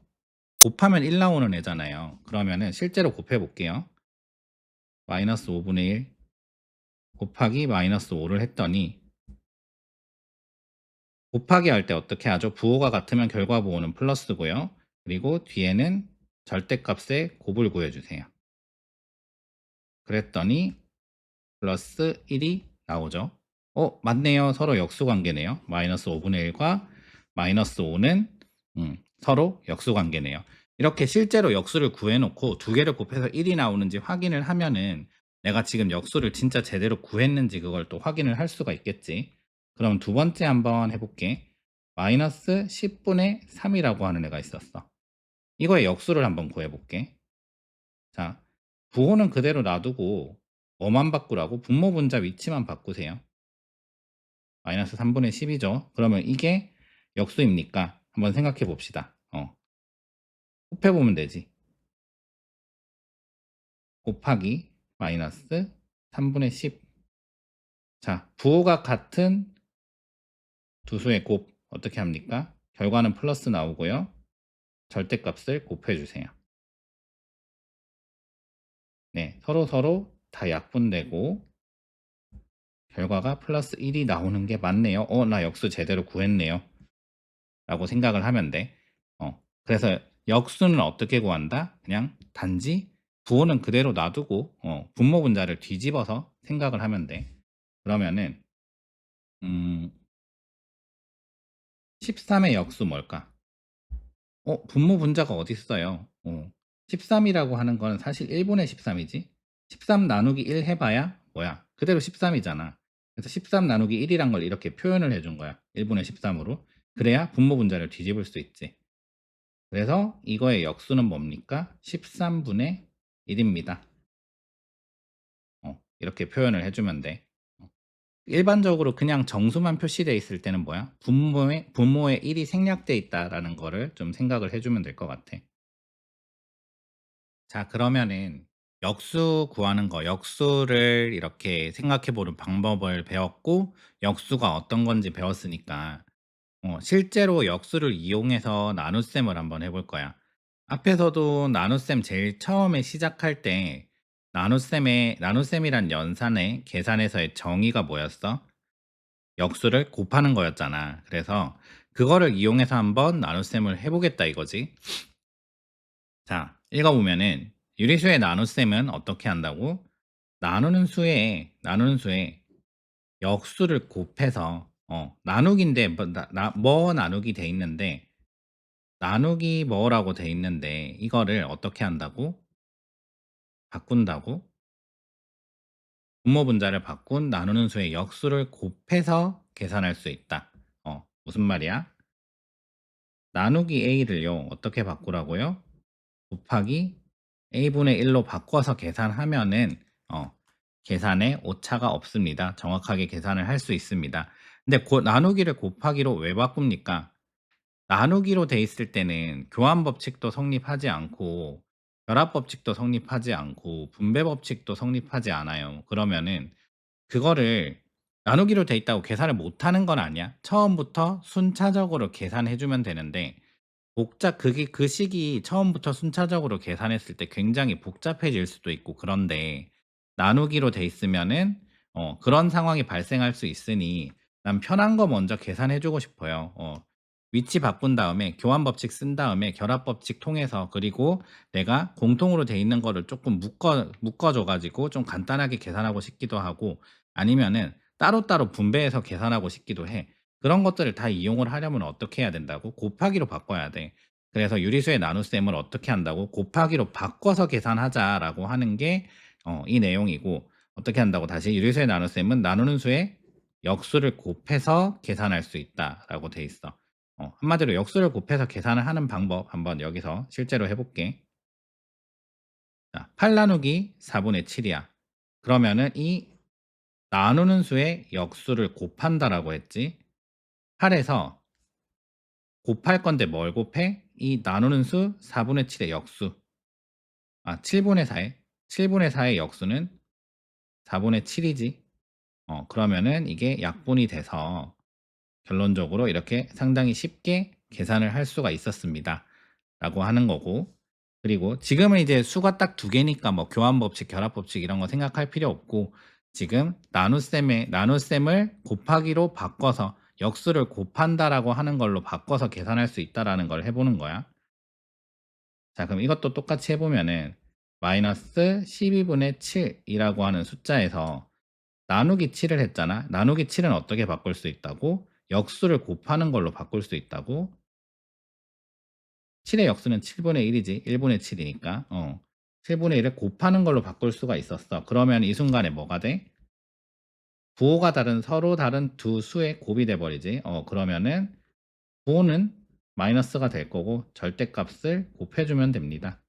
곱하면 1 나오는 애잖아요. 그러면은 실제로 곱해 볼게요. 마이너스 5분의 1 곱하기 마이너스 5를 했더니 곱하기 할 때 어떻게 하죠? 부호가 같으면 결과 부호는 플러스고요. 그리고 뒤에는 절대값의 곱을 구해 주세요. 그랬더니 플러스 1이 나오죠. 맞네요. 서로 역수 관계네요. 마이너스 5분의 1과 마이너스 5는 서로 역수 관계네요. 이렇게 실제로 역수를 구해 놓고 두 개를 곱해서 1이 나오는지 확인을 하면은 내가 지금 역수를 진짜 제대로 구했는지 그걸 또 확인을 할 수가 있겠지. 그럼 두 번째 한번 해볼게. 마이너스 10분의 3이라고 하는 애가 있었어. 이거의 역수를 한번 구해볼게. 자, 부호는 그대로 놔두고 뭐만 바꾸라고? 분모 분자 위치만 바꾸세요. 마이너스 3분의 10이죠. 그러면 이게 역수입니까? 한번 생각해 봅시다. 곱해보면 되지. 곱하기 마이너스 3분의 10. 자, 부호가 같은 두 수의 곱 어떻게 합니까? 결과는 플러스 나오고요. 절대값을 곱해주세요. 네, 서로 다 약분되고 결과가 플러스 1이 나오는 게 맞네요. 나 역수 제대로 구했네요. 라고 생각을 하면 돼. 그래서 역수는 어떻게 구한다? 그냥 단지 부호는 그대로 놔두고 분모 분자를 뒤집어서 생각을 하면 돼. 그러면은 13의 역수 뭘까? 분모 분자가 어디 있어요? 13이라고 하는 거는 사실 1분의 13이지. 13 나누기 1 해봐야 뭐야? 그대로 13이잖아. 그래서 13 나누기 1이란 걸 이렇게 표현을 해준 거야. 1분의 13으로. 그래야 분모 분자를 뒤집을 수 있지. 그래서 이거의 역수는 뭡니까? 13분의 1입니다. 이렇게 표현을 해주면 돼. 일반적으로 그냥 정수만 표시되어 있을 때는 뭐야? 분모의 1이 생략되어 있다라는 거를 좀 생각을 해주면 될 것 같아. 자, 그러면은 역수 구하는 거, 역수를 이렇게 생각해 보는 방법을 배웠고, 역수가 어떤 건지 배웠으니까, 실제로 역수를 이용해서 나눗셈을 한번 해볼 거야. 앞에서도 나눗셈 제일 처음에 시작할 때, 나눗셈이란 연산의 계산에서의 정의가 뭐였어? 역수를 곱하는 거였잖아. 그래서 그거를 이용해서 한번 나눗셈을 해보겠다 이거지. 자, 읽어보면은 유리수의 나눗셈은 어떻게 한다고? 나누는 수에 역수를 곱해서 나누기인데 뭐 나누기 돼 있는데 나누기 뭐라고 돼 있는데 이거를 어떻게 한다고? 바꾼다고? 분모 분자를 바꾼 나누는 수의 역수를 곱해서 계산할 수 있다. 무슨 말이야? 나누기 a를요 어떻게 바꾸라고요? 곱하기 a분의 1로 바꿔서 계산하면은 계산에 오차가 없습니다. 정확하게 계산을 할 수 있습니다. 근데 나누기를 곱하기로 왜 바꿉니까? 나누기로 돼 있을 때는 교환 법칙도 성립하지 않고 결합 법칙도 성립하지 않고 분배 법칙도 성립하지 않아요. 그러면은 그거를 나누기로 돼 있다고 계산을 못 하는 건 아니야. 처음부터 순차적으로 계산해 주면 되는데 그게 그 식이 처음부터 순차적으로 계산했을 때 굉장히 복잡해질 수도 있고 그런데 나누기로 돼 있으면은 그런 상황이 발생할 수 있으니 난 편한 거 먼저 계산해 주고 싶어요. 위치 바꾼 다음에 교환 법칙 쓴 다음에 결합 법칙 통해서, 그리고 내가 공통으로 돼 있는 거를 조금 묶어 줘 가지고 좀 간단하게 계산하고 싶기도 하고, 아니면은 따로따로 분배해서 계산하고 싶기도 해. 그런 것들을 다 이용을 하려면 어떻게 해야 된다고? 곱하기로 바꿔야 돼. 그래서 유리수의 나눗셈을 어떻게 한다고? 곱하기로 바꿔서 계산하자라고 하는 게 이 내용이고, 어떻게 한다고? 다시 유리수의 나눗셈은 나누는 수의 역수를 곱해서 계산할 수 있다라고 돼 있어. 한마디로 역수를 곱해서 계산을 하는 방법 한번 여기서 실제로 해 볼게. 자, 8 나누기 4분의 7이야. 그러면은 이 나누는 수의 역수를 곱한다라고 했지. 8에서 곱할 건데 뭘 곱해? 이 나누는 수 4분의 7의 역수. 7분의 4에 7분의 4의 역수는 4분의 7이지. 그러면은 이게 약분이 돼서 결론적으로 이렇게 상당히 쉽게 계산을 할 수가 있었습니다. 라고 하는 거고, 그리고 지금은 이제 수가 딱 두 개니까 뭐 교환 법칙, 결합 법칙 이런 거 생각할 필요 없고, 지금 나눗셈을 곱하기로 바꿔서 역수를 곱한다라고 하는 걸로 바꿔서 계산할 수 있다라는 걸 해보는 거야. 자, 그럼 이것도 똑같이 해보면은 마이너스 12분의 7이라고 하는 숫자에서 나누기 7을 했잖아. 나누기 7은 어떻게 바꿀 수 있다고? 역수를 곱하는 걸로 바꿀 수 있다고. 7의 역수는 7분의 1이지. 1분의 7이니까. 7분의 1을 곱하는 걸로 바꿀 수가 있었어. 그러면 이 순간에 뭐가 돼? 부호가 다른 서로 다른 두 수의 곱이 돼 버리지. 그러면은 부호는 마이너스가 될 거고 절대값을 곱해주면 됩니다.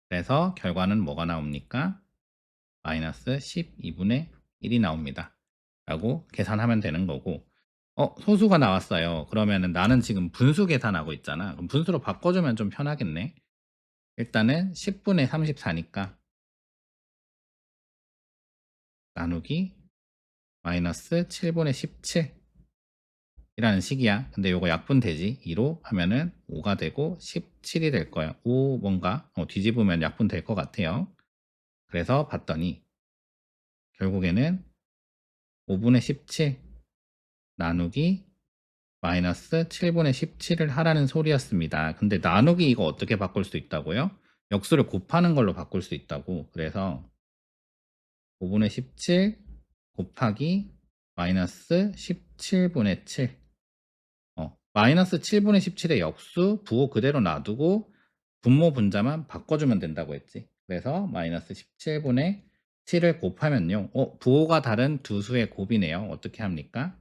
그래서 결과는 뭐가 나옵니까? 마이너스 12분의 1이 나옵니다. 라고 계산하면 되는 거고, 소수가 나왔어요. 그러면은 나는 지금 분수 계산하고 있잖아. 그럼 분수로 바꿔주면 좀 편하겠네. 일단은 10분의 34니까 나누기 마이너스 7분의 17 이라는 식이야. 근데 요거 약분되지. 2로 하면은 5가 되고 17이 될 거야. 5 뭔가 뒤집으면 약분될 것 같아요. 그래서 봤더니 결국에는 5분의 17 나누기 마이너스 7분의 17을 하라는 소리였습니다. 근데 나누기 이거 어떻게 바꿀 수 있다고요? 역수를 곱하는 걸로 바꿀 수 있다고. 그래서 5분의 17 곱하기 마이너스 17분의 7. 마이너스 7분의 17의 역수 부호 그대로 놔두고 분모 분자만 바꿔주면 된다고 했지. 그래서 마이너스 17분의 7을 곱하면요. 부호가 다른 두 수의 곱이네요. 어떻게 합니까?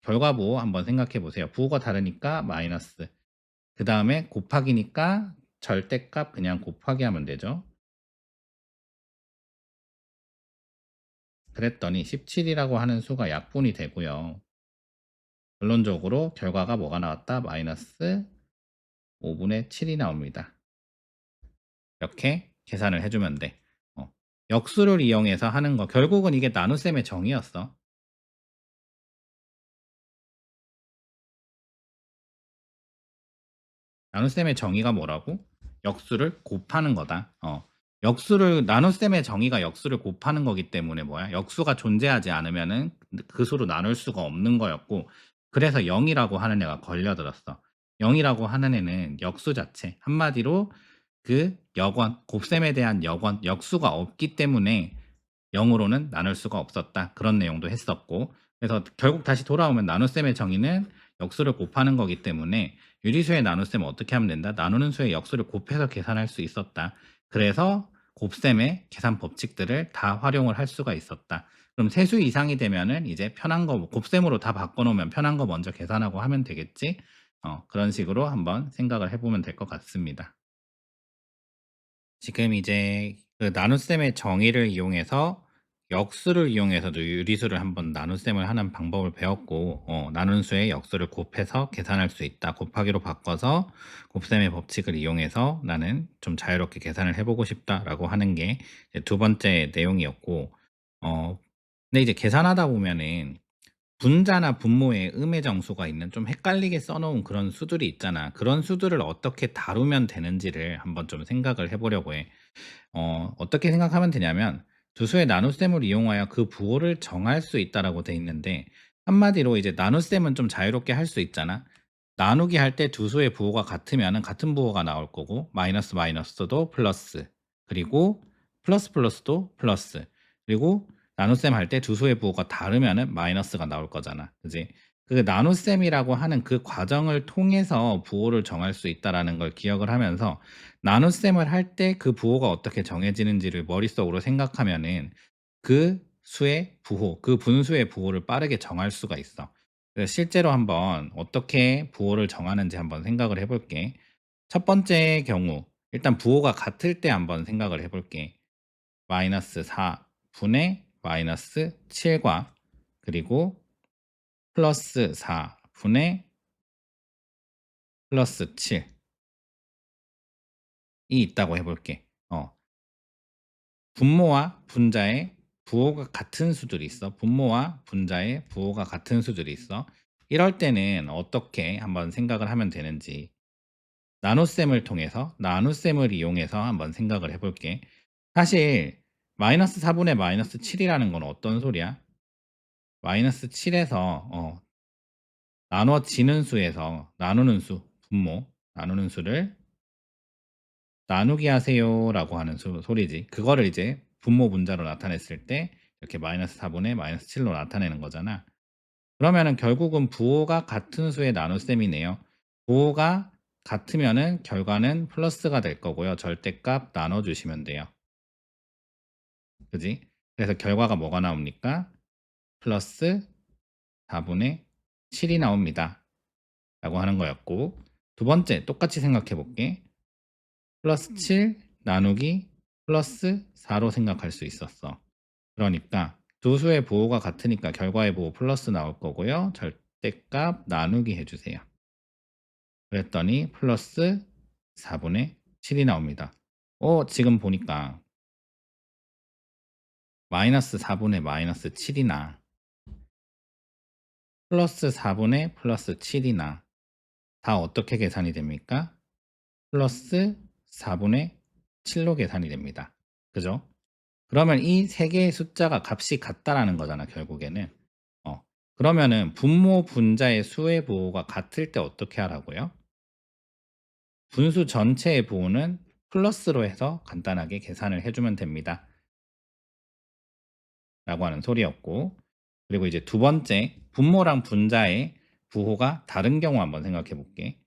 결과 부호 한번 생각해 보세요. 부호가 다르니까 마이너스. 그 다음에 곱하기니까 절대값 그냥 곱하기 하면 되죠. 그랬더니 17이라고 하는 수가 약분이 되고요. 결론적으로 결과가 뭐가 나왔다? 마이너스 5분의 7이 나옵니다. 이렇게 계산을 해주면 돼. 역수를 이용해서 하는 거, 결국은 이게 나눗셈의 정의였어. 나눗셈의 정의가 뭐라고? 역수를 곱하는 거다. 나눗셈의 정의가 역수를 곱하는 거기 때문에 뭐야? 역수가 존재하지 않으면은 그 수로 나눌 수가 없는 거였고, 그래서 0이라고 하는 애가 걸려들었어. 0이라고 하는 애는 역수 자체. 한마디로 그 역원, 곱셈에 대한 역원, 역수가 없기 때문에 0으로는 나눌 수가 없었다. 그런 내용도 했었고. 그래서 결국 다시 돌아오면 나눗셈의 정의는 역수를 곱하는 거기 때문에 유리수의 나눗셈을 어떻게 하면 된다? 나누는 수의 역수를 곱해서 계산할 수 있었다. 그래서 곱셈의 계산 법칙들을 다 활용을 할 수가 있었다. 그럼 세수 이상이 되면은 이제 편한 거, 곱셈으로 다 바꿔놓으면 편한 거 먼저 계산하고 하면 되겠지? 그런 식으로 한번 생각을 해보면 될 것 같습니다. 지금 이제 그 나눗셈의 정의를 이용해서 역수를 이용해서도 유리수를 한번 나눗셈을 하는 방법을 배웠고, 나눈 수의 역수를 곱해서 계산할 수 있다. 곱하기로 바꿔서 곱셈의 법칙을 이용해서 나는 좀 자유롭게 계산을 해보고 싶다라고 하는 게 이제 두 번째 내용이었고, 근데 이제 계산하다 보면은 분자나 분모에 음의 정수가 있는 좀 헷갈리게 써 놓은 그런 수들이 있잖아. 그런 수들을 어떻게 다루면 되는지를 한번 좀 생각을 해 보려고 해. 어떻게 생각하면 되냐면 두 수의 나눗셈을 이용하여 그 부호를 정할 수 있다라고 돼 있는데, 한마디로 이제 나눗셈은 좀 자유롭게 할 수 있잖아. 나누기 할 때 두 수의 부호가 같으면은 같은 부호가 나올 거고, 마이너스 마이너스도 플러스, 그리고 플러스 플러스도 플러스, 그리고 나눗셈 할 때 두 수의 부호가 다르면은 마이너스가 나올 거잖아. 그지? 그 나눗셈이라고 하는 그 과정을 통해서 부호를 정할 수 있다라는 걸 기억을 하면서, 나눗셈을 할 때 그 부호가 어떻게 정해지는지를 머릿속으로 생각하면은 그 수의 부호, 그 분수의 부호를 빠르게 정할 수가 있어. 그래서 실제로 한번 어떻게 부호를 정하는지 한번 생각을 해 볼게. 첫 번째 경우, 일단 부호가 같을 때 한번 생각을 해 볼게. 마이너스 4 분의 마이너스 7과, 그리고 플러스 4 분의 플러스 7이 있다고 해 볼게. 분모와 분자의 부호가 같은 수들이 있어. 분모와 분자의 부호가 같은 수들이 있어. 이럴 때는 어떻게 한번 생각을 하면 되는지, 나눗셈을 통해서, 나눗셈을 이용해서 한번 생각을 해 볼게. 사실 마이너스 4분의 마이너스 7이라는 건 어떤 소리야? 마이너스 7에서 나눠지는 수에서 나누는 수, 분모, 나누는 수를 나누기 하세요라고 하는 소리지. 그거를 이제 분모 분자로 나타냈을 때 이렇게 마이너스 4분의 마이너스 7로 나타내는 거잖아. 그러면은 결국은 부호가 같은 수의 나눗셈이네요. 부호가 같으면은 결과는 플러스가 될 거고요. 절대값 나눠주시면 돼요. 그지? 그래서 결과가 뭐가 나옵니까? 플러스 4분의 7이 나옵니다. 라고 하는 거였고, 두 번째 똑같이 생각해 볼게. 플러스 7 나누기 플러스 4로 생각할 수 있었어. 그러니까 두 수의 부호가 같으니까 결과의 부호 플러스 나올 거고요. 절대값 나누기 해주세요. 그랬더니 플러스 4분의 7이 나옵니다. 지금 보니까 마이너스 4분의 마이너스 7이나 플러스 4분의 플러스 7이나 다 어떻게 계산이 됩니까? 플러스 4분의 7로 계산이 됩니다. 그죠? 그러면 이 세 개의 숫자가 값이 같다라는 거잖아, 결국에는. 그러면은 분모 분자의 수의 부호가 같을 때 어떻게 하라고요? 분수 전체의 부호는 플러스로 해서 간단하게 계산을 해주면 됩니다. 라고 하는 소리였고, 그리고 이제 두 번째, 분모랑 분자의 부호가 다른 경우 한번 생각해 볼게.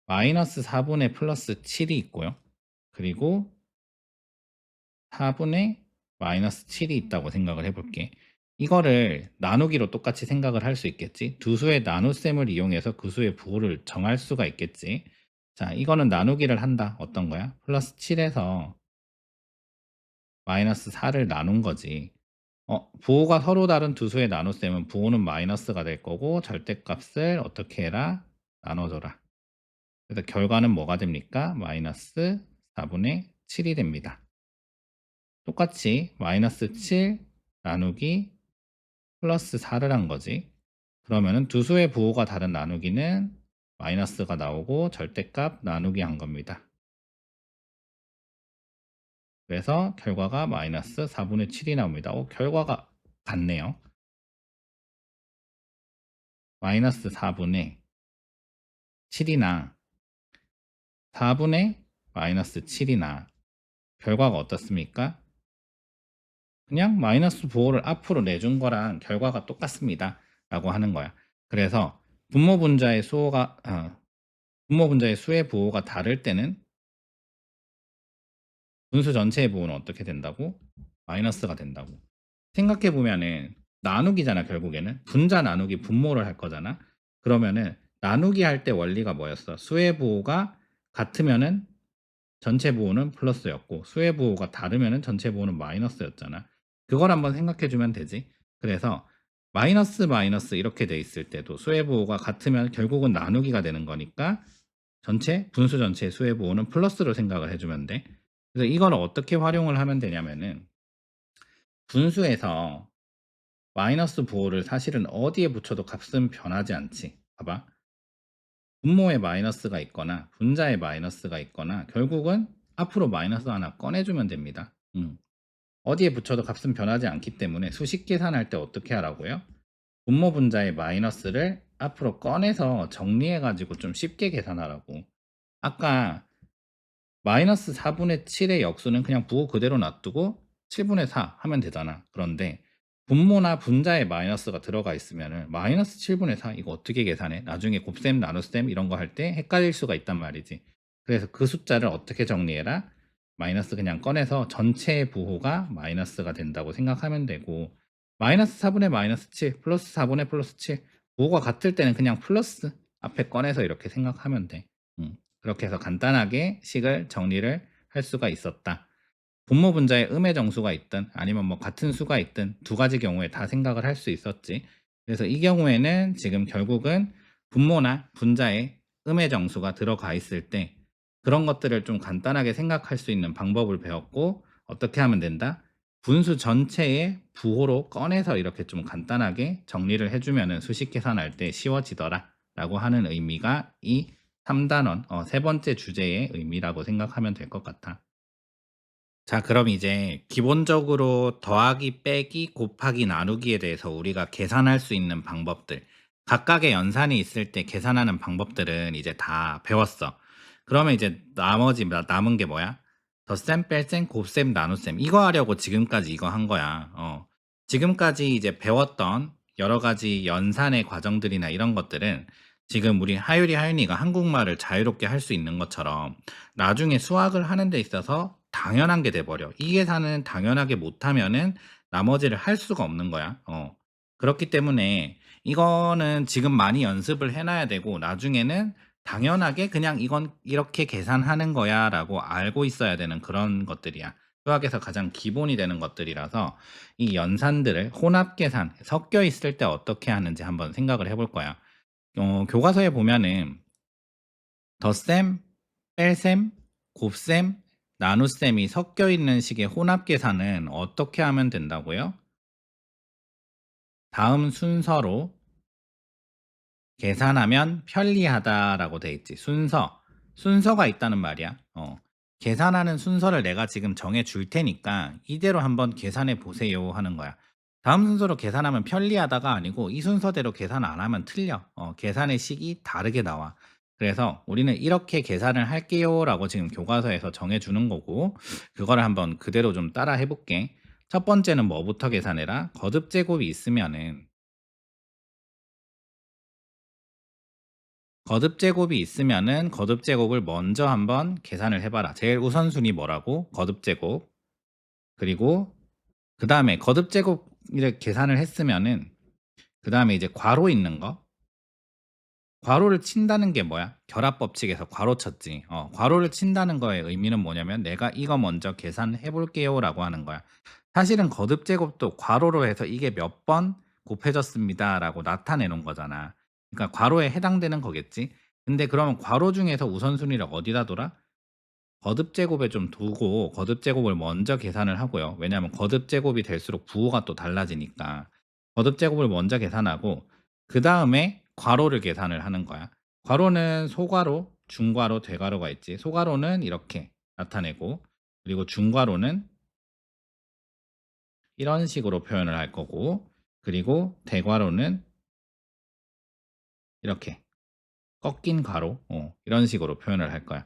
마이너스 4분의 플러스 7이 있고요. 그리고 4분의 마이너스 7이 있다고 생각을 해볼게. 이거를 나누기로 똑같이 생각을 할 수 있겠지. 두 수의 나눗셈을 이용해서 그 수의 부호를 정할 수가 있겠지. 자, 이거는 나누기를 한다. 어떤 거야? 플러스 7에서 마이너스 4를 나눈 거지. 부호가 서로 다른 두 수의 나눗셈은 부호는 마이너스가 될 거고, 절대값을 어떻게 해라? 나눠줘라. 그래서 결과는 뭐가 됩니까? 마이너스 4분의 7이 됩니다. 똑같이 마이너스 7 나누기 플러스 4를 한 거지. 그러면은 두 수의 부호가 다른 나누기는 마이너스가 나오고 절대값 나누기 한 겁니다. 그래서 결과가 마이너스 4분의 7이 나옵니다. 결과가 같네요. 마이너스 4분의 7이나 4분의 마이너스 7이나 결과가 어떻습니까? 그냥 마이너스 부호를 앞으로 내준 거랑 결과가 똑같습니다. 라고 하는 거야. 그래서 분모 분자의 수의 부호가 다를 때는 분수 전체의 부호는 어떻게 된다고? 마이너스가 된다고. 생각해 보면은 나누기잖아, 결국에는. 분자 나누기 분모를 할 거잖아. 그러면은 나누기 할 때 원리가 뭐였어? 수의 부호가 같으면은 전체 부호는 플러스였고, 수의 부호가 다르면은 전체 부호는 마이너스였잖아. 그걸 한번 생각해 주면 되지. 그래서 마이너스 마이너스 이렇게 돼 있을 때도 수의 부호가 같으면 결국은 나누기가 되는 거니까 분수 전체의 수의 부호는 플러스로 생각을 해주면 돼. 그래서 이걸 어떻게 활용을 하면 되냐면은, 분수에서 마이너스 부호를 사실은 어디에 붙여도 값은 변하지 않지. 봐봐. 분모에 마이너스가 있거나 분자에 마이너스가 있거나 결국은 앞으로 마이너스 하나 꺼내주면 됩니다. 어디에 붙여도 값은 변하지 않기 때문에 수식 계산할 때 어떻게 하라고요? 분모 분자의 마이너스를 앞으로 꺼내서 정리해가지고 좀 쉽게 계산하라고. 아까 마이너스 4분의 7의 역수는 그냥 부호 그대로 놔두고 7분의 4 하면 되잖아. 그런데 분모나 분자에 마이너스가 들어가 있으면은 마이너스 7분의 4 이거 어떻게 계산해? 나중에 곱셈, 나눗셈 이런 거 할 때 헷갈릴 수가 있단 말이지. 그래서 그 숫자를 어떻게 정리해라? 마이너스 그냥 꺼내서 전체의 부호가 마이너스가 된다고 생각하면 되고, 마이너스 4분의 마이너스 7 플러스 4분의 플러스 7 부호가 같을 때는 그냥 플러스 앞에 꺼내서 이렇게 생각하면 돼. 그렇게 해서 간단하게 식을 정리를 할 수가 있었다. 분모 분자에 음의 정수가 있든 아니면 뭐 같은 수가 있든 두 가지 경우에 다 생각을 할 수 있었지. 그래서 이 경우에는 지금 결국은 분모나 분자에 음의 정수가 들어가 있을 때 그런 것들을 좀 간단하게 생각할 수 있는 방법을 배웠고, 어떻게 하면 된다? 분수 전체의 부호로 꺼내서 이렇게 좀 간단하게 정리를 해주면은 수식 계산할 때 쉬워지더라 라고 하는 의미가 이 3단원 세 번째 주제의 의미라고 생각하면 될 것 같아. 자, 그럼 이제 기본적으로 더하기, 빼기, 곱하기, 나누기에 대해서 우리가 계산할 수 있는 방법들, 각각의 연산이 있을 때 계산하는 방법들은 이제 다 배웠어. 그러면 이제 나머지 남은 게 뭐야? 덧셈, 뺄셈, 곱셈, 나눗셈. 이거 하려고 지금까지 이거 한 거야. 지금까지 이제 배웠던 여러 가지 연산의 과정들이나 이런 것들은 지금 우리 하율이 하윤이가 한국말을 자유롭게 할 수 있는 것처럼 나중에 수학을 하는 데 있어서 당연한 게 돼버려. 이 계산은 당연하게 못하면은 나머지를 할 수가 없는 거야. 그렇기 때문에 이거는 지금 많이 연습을 해놔야 되고, 나중에는 당연하게 그냥 이건 이렇게 계산하는 거야 라고 알고 있어야 되는 그런 것들이야. 수학에서 가장 기본이 되는 것들이라서 이 연산들을 혼합 계산, 섞여 있을 때 어떻게 하는지 한번 생각을 해볼 거야. 교과서에 보면은 덧셈, 뺄셈, 곱셈, 나눗셈이 섞여 있는 식의 혼합 계산은 어떻게 하면 된다고요? 다음 순서로 계산하면 편리하다라고 돼 있지. 순서가 있다는 말이야. 계산하는 순서를 내가 지금 정해 줄 테니까 이대로 한번 계산해 보세요 하는 거야. 다음 순서로 계산하면 편리하다가 아니고 이 순서대로 계산 안 하면 틀려. 계산의 식이 다르게 나와. 그래서 우리는 이렇게 계산을 할게요라고 지금 교과서에서 정해 주는 거고, 그거를 한번 그대로 좀 따라 해볼게. 첫 번째는 뭐부터 계산해라? 거듭 제곱이 있으면은 거듭 제곱을 먼저 한번 계산을 해봐라. 제일 우선순위 뭐라고? 거듭 제곱. 그리고 그 다음에 거듭 제곱을 계산을 했으면은 그 다음에 이제 괄호 있는 거. 괄호를 친다는 게 뭐야? 결합 법칙에서 괄호 쳤지. 괄호를 친다는 거의 의미는 뭐냐면 내가 이거 먼저 계산해 볼게요라고 하는 거야. 사실은 거듭 제곱도 괄호로 해서 이게 몇 번 곱해졌습니다라고 나타내 놓은 거잖아. 그러니까 괄호에 해당되는 거겠지. 근데 그러면 괄호 중에서 우선순위를 어디다 둬라? 거듭 제곱에 좀 두고 거듭 제곱을 먼저 계산을 하고요. 왜냐하면 거듭 제곱이 될수록 부호가 또 달라지니까. 거듭 제곱을 먼저 계산하고 그 다음에 괄호를 계산을 하는 거야. 괄호는 소괄호, 중괄호, 대괄호가 있지. 소괄호는 이렇게 나타내고, 그리고 중괄호는 이런 식으로 표현을 할 거고, 그리고 대괄호는 이렇게 꺾인 가로 이런 식으로 표현을 할 거야.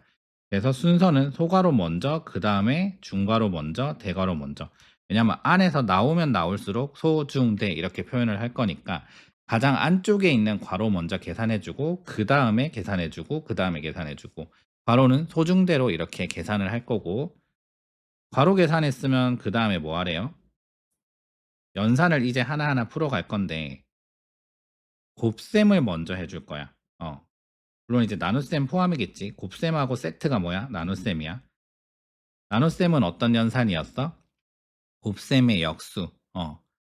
그래서 순서는 소괄호 먼저, 그 다음에 중괄호 먼저, 대괄호 먼저. 왜냐면 안에서 나오면 나올수록 소, 중, 대 이렇게 표현을 할 거니까 가장 안쪽에 있는 괄호 먼저 계산해주고 그 다음에 계산해주고 그 다음에 계산해주고, 괄호는 소중대로 이렇게 계산을 할 거고, 괄호 계산했으면 그 다음에 뭐 하래요? 연산을 이제 하나하나 풀어갈 건데 곱셈을 먼저 해줄 거야. 물론 이제 나눗셈 포함이겠지. 곱셈하고 세트가 뭐야? 나눗셈이야. 나눗셈은 어떤 연산이었어? 곱셈의 역수.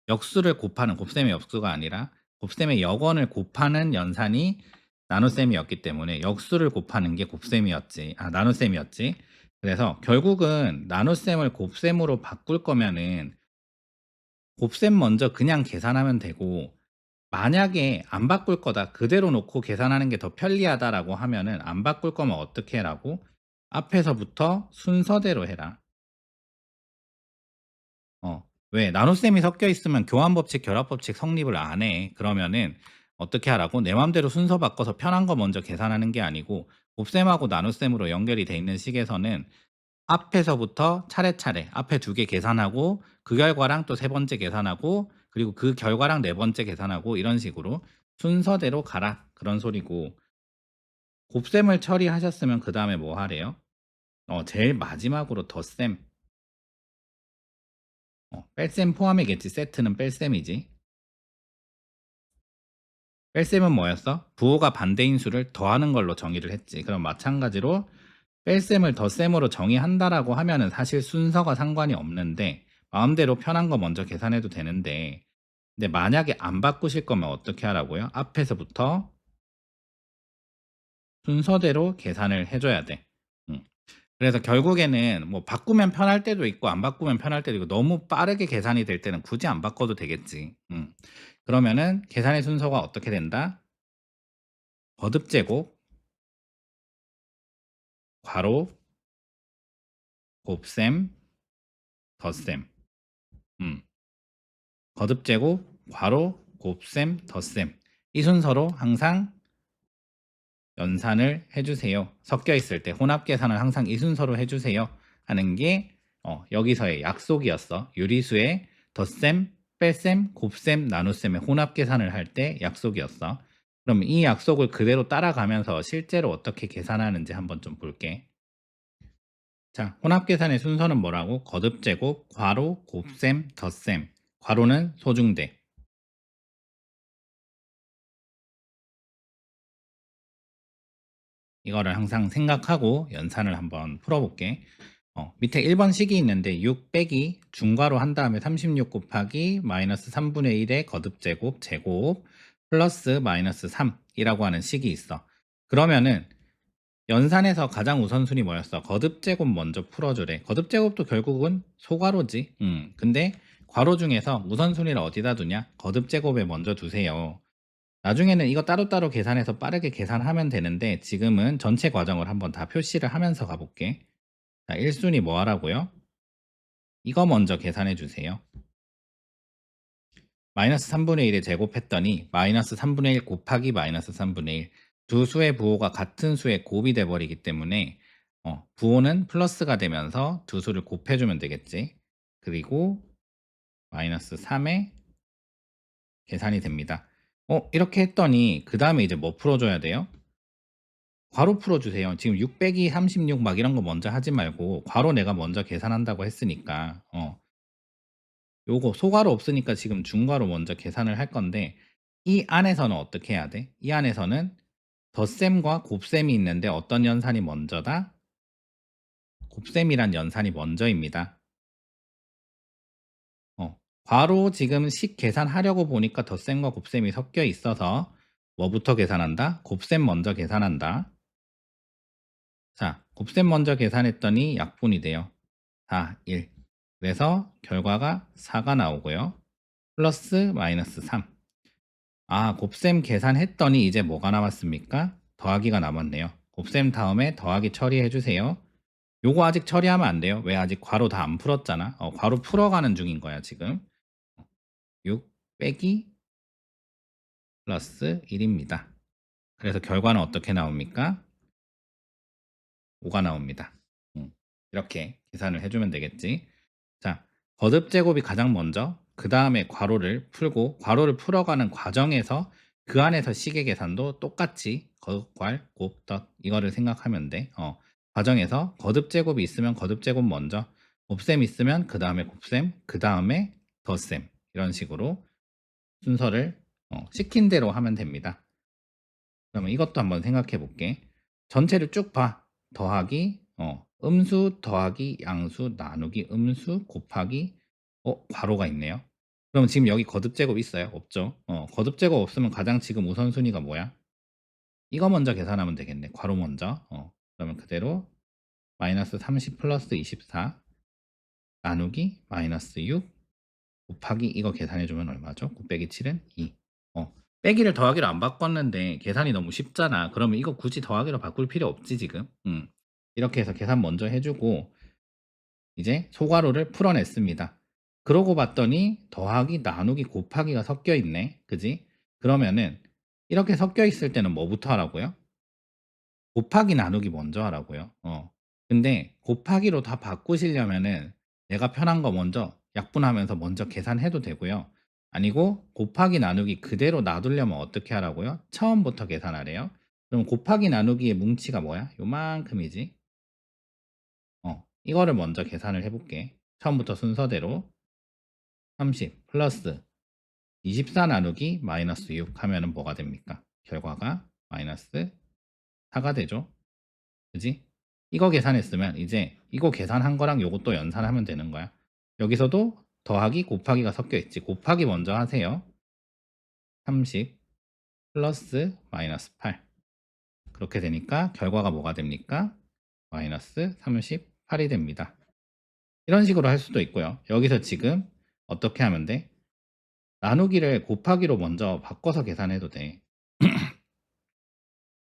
역수를 곱하는, 곱셈의 역수가 아니라 곱셈의 역원을 곱하는 연산이 나눗셈이었기 때문에 역수를 곱하는 게 곱셈이었지. 나눗셈이었지. 그래서 결국은 나눗셈을 곱셈으로 바꿀 거면은 곱셈 먼저 그냥 계산하면 되고, 만약에 안 바꿀 거다, 그대로 놓고 계산하는 게 더 편리하다라고 하면은 안 바꿀 거면 어떻게 해라고? 앞에서부터 순서대로 해라. 왜? 나눗셈이 섞여 있으면 교환법칙, 결합법칙 성립을 안 해. 그러면은 어떻게 하라고? 내 맘대로 순서 바꿔서 편한 거 먼저 계산하는 게 아니고, 곱셈하고 나눗셈으로 연결이 돼 있는 식에서는 앞에서부터 차례차례 앞에 두 개 계산하고, 그 결과랑 또 세 번째 계산하고, 그리고 그 결과랑 네 번째 계산하고, 이런 식으로 순서대로 가라, 그런 소리고. 곱셈을 처리하셨으면 그 다음에 뭐 하래요? 제일 마지막으로 덧셈. 뺄셈 포함이겠지. 세트는 뺄셈이지. 뺄셈은 뭐였어? 부호가 반대인 수를 더하는 걸로 정의를 했지. 그럼 마찬가지로 뺄셈을 덧셈으로 정의한다라고 하면은 사실 순서가 상관이 없는데, 마음대로 편한 거 먼저 계산해도 되는데, 근데 만약에 안 바꾸실 거면 어떻게 하라고요? 앞에서부터 순서대로 계산을 해줘야 돼. 음. 그래서 결국에는 뭐 바꾸면 편할 때도 있고 안 바꾸면 편할 때도 있고, 너무 빠르게 계산이 될 때는 굳이 안 바꿔도 되겠지. 그러면은 계산의 순서가 어떻게 된다? 거듭제곱, 괄호, 곱셈, 덧셈. 음. 거듭제곱, 괄호, 곱셈, 덧셈. 이 순서로 항상 연산을 해주세요. 섞여 있을 때 혼합 계산을 항상 이 순서로 해주세요 하는 게 여기서의 약속이었어. 유리수의 덧셈, 뺄셈, 곱셈, 나눗셈의 혼합 계산을 할 때 약속이었어. 그럼 이 약속을 그대로 따라가면서 실제로 어떻게 계산하는지 한번 좀 볼게. 자, 혼합 계산의 순서는 뭐라고? 거듭제곱, 괄호, 곱셈, 덧셈. 괄호는 소중대. 이거를 항상 생각하고 연산을 한번 풀어볼게. 밑에 1번 식이 있는데 6 빼기 중괄호 한 다음에 36 곱하기 마이너스 3분의 1의 거듭제곱 제곱 플러스 마이너스 3이라고 하는 식이 있어. 그러면은 연산에서 가장 우선순위 뭐였어? 거듭제곱 먼저 풀어주래. 거듭제곱도 결국은 소괄호지. 근데 괄호 중에서 우선순위를 어디다 두냐? 거듭제곱에 먼저 두세요. 나중에는 이거 따로따로 계산해서 빠르게 계산하면 되는데, 지금은 전체 과정을 한번 다 표시를 하면서 가볼게. 자, 1순위 뭐 하라고요? 이거 먼저 계산해 주세요. 마이너스 3분의 1에 제곱했더니 마이너스 3분의 1 곱하기 마이너스 3분의 1. 두 수의 부호가 같은 수의 곱이 돼버리기 때문에 부호는 플러스가 되면서 두 수를 곱해주면 되겠지. 그리고 마이너스 3에 계산이 됩니다. 이렇게 했더니 그 다음에 이제 뭐 풀어줘야 돼요? 괄호 풀어주세요. 지금 6 빼기 36 막 이런 거 먼저 하지 말고 괄호 내가 먼저 계산한다고 했으니까 요거 소괄호 없으니까 지금 중괄호 먼저 계산을 할 건데, 이 안에서는 어떻게 해야 돼? 이 안에서는 덧셈과 곱셈이 있는데 어떤 연산이 먼저다? 곱셈이란 연산이 먼저입니다. 괄호 지금 식 계산하려고 보니까 덧셈과 곱셈이 섞여 있어서 뭐부터 계산한다? 곱셈 먼저 계산한다. 자, 곱셈 먼저 계산했더니 약분이 돼요. 4, 1. 그래서 결과가 4가 나오고요. 플러스 마이너스 3. 곱셈 계산했더니 이제 뭐가 남았습니까? 더하기가 남았네요. 곱셈 다음에 더하기 처리해 주세요. 요거 아직 처리하면 안 돼요. 왜? 아직 괄호 다 안 풀었잖아. 괄호 풀어가는 중인 거야 지금. 6 빼기 플러스 1입니다. 그래서 결과는 어떻게 나옵니까? 5가 나옵니다. 이렇게 계산을 해주면 되겠지. 자, 거듭 제곱이 가장 먼저, 그 다음에 괄호를 풀고, 괄호를 풀어가는 과정에서 그 안에서 식의 계산도 똑같이 거듭, 괄, 곱, 덧 이거를 생각하면 돼. 과정에서 거듭 제곱이 있으면 거듭 제곱 먼저, 곱셈 있으면 그 다음에 곱셈, 그 다음에 덧셈, 이런 식으로 순서를 시킨 대로 하면 됩니다. 그러면 이것도 한번 생각해 볼게. 전체를 쭉 봐. 더하기, 음수 더하기 양수 나누기 음수 곱하기, 괄호가 있네요. 그럼 지금 여기 거듭제곱 있어요? 없죠? 거듭제곱 없으면 가장 지금 우선순위가 뭐야? 이거 먼저 계산하면 되겠네. 괄호 먼저. 그러면 그대로 마이너스 30 플러스 24 나누기 마이너스 6 곱하기 이거 계산해 주면 얼마죠? 9 빼기 7은 2. 빼기를 더하기로 안 바꿨는데 계산이 너무 쉽잖아. 그러면 이거 굳이 더하기로 바꿀 필요 없지 지금. 이렇게 해서 계산 먼저 해 주고 이제 소괄호를 풀어냈습니다. 그러고 봤더니 더하기, 나누기, 곱하기가 섞여 있네. 그지? 그러면은 이렇게 섞여 있을 때는 뭐부터 하라고요? 곱하기, 나누기 먼저 하라고요. 근데 곱하기로 다 바꾸시려면은 내가 편한 거 먼저 약분하면서 먼저 계산해도 되고요. 아니고 곱하기, 나누기 그대로 놔두려면 어떻게 하라고요? 처음부터 계산하래요. 그럼 곱하기, 나누기의 뭉치가 뭐야? 요만큼이지. 이거를 먼저 계산을 해볼게. 처음부터 순서대로 30 플러스 24 나누기 마이너스 6 하면은 뭐가 됩니까? 결과가 마이너스 4가 되죠. 그지? 이거 계산했으면 이제 이거 계산한 거랑 요것도 연산하면 되는 거야. 여기서도 더하기 곱하기가 섞여 있지. 곱하기 먼저 하세요. 30 플러스 마이너스 8. 그렇게 되니까 결과가 뭐가 됩니까? 마이너스 38이 됩니다. 이런 식으로 할 수도 있고요. 여기서 지금 어떻게 하면 돼? 나누기를 곱하기로 먼저 바꿔서 계산해도 돼.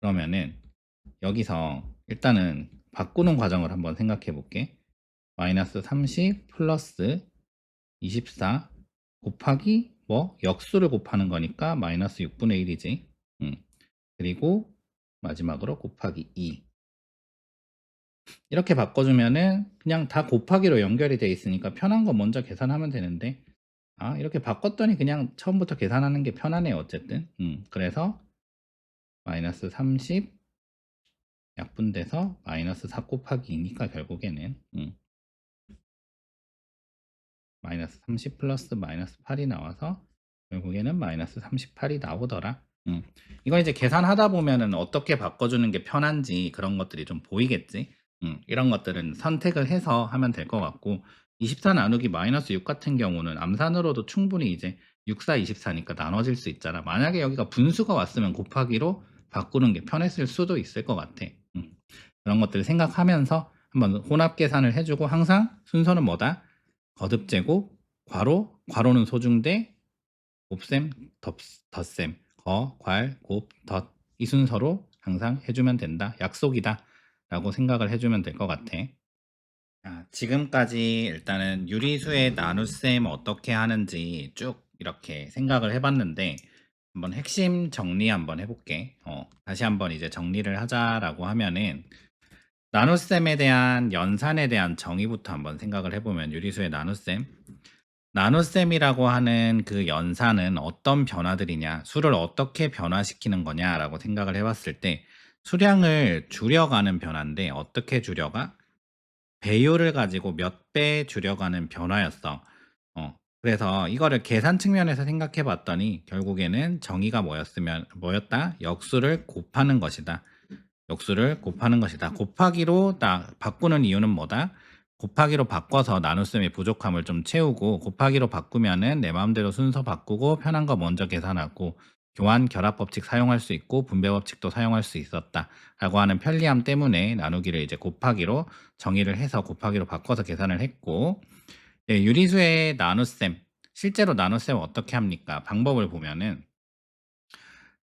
그러면은 여기서 일단은 바꾸는 과정을 한번 생각해 볼게. 마이너스 30 플러스 24 곱하기 뭐 역수를 곱하는 거니까 마이너스 6분의 1이지. 그리고 마지막으로 곱하기 2. 이렇게 바꿔주면은 그냥 다 곱하기로 연결이 돼 있으니까 편한 거 먼저 계산하면 되는데 이렇게 바꿨더니 그냥 처음부터 계산하는 게 편하네요. 어쨌든. 그래서 마이너스 30 약분돼서 마이너스 4 곱하기 2니까 결국에는 마이너스 30 플러스 마이너스 8이 나와서 결국에는 마이너스 38이 나오더라. 이거 이제 계산하다 보면은 어떻게 바꿔주는 게 편한지 그런 것들이 좀 보이겠지. 이런 것들은 선택을 해서 하면 될 것 같고 24 나누기 마이너스 6 같은 경우는 암산으로도 충분히 이제 6, 4, 24니까 나눠질 수 있잖아. 만약에 여기가 분수가 왔으면 곱하기로 바꾸는 게 편했을 수도 있을 것 같아. 그런 것들을 생각하면서 한번 혼합 계산을 해주고 항상 순서는 뭐다? 거듭제곱, 괄호, 괄호는 소중대, 곱셈, 덧셈, 괄, 곱, 덧 이 순서로 항상 해주면 된다. 약속이다. 라고 생각을 해주면 될 것 같아. 지금까지 일단은 유리수의 나눗셈 어떻게 하는지 쭉 이렇게 생각을 해봤는데 한번 핵심 정리 한번 해볼게. 다시 한번 이제 정리를 하자라고 하면은 나눗셈에 대한 연산에 대한 정의부터 한번 생각을 해보면 유리수의 나눗셈. 나눗셈이라고 하는 그 연산은 어떤 변화들이냐, 수를 어떻게 변화시키는 거냐라고 생각을 해봤을 때 수량을 줄여가는 변화인데 어떻게 줄여가? 배율을 가지고 몇 배 줄여가는 변화였어. 그래서 이거를 계산 측면에서 생각해 봤더니 결국에는 정의가 뭐였다? 역수를 곱하는 것이다. 역수를 곱하는 것이다. 곱하기로 바꾸는 이유는 뭐다? 곱하기로 바꿔서 나눗셈의 부족함을 좀 채우고 곱하기로 바꾸면은 내 마음대로 순서 바꾸고 편한 거 먼저 계산하고 교환 결합 법칙 사용할 수 있고 분배 법칙도 사용할 수 있었다라고 하는 편리함 때문에 나누기를 이제 곱하기로 정의를 해서 곱하기로 바꿔서 계산을 했고 유리수의 나눗셈 실제로 나눗셈 어떻게 합니까? 방법을 보면은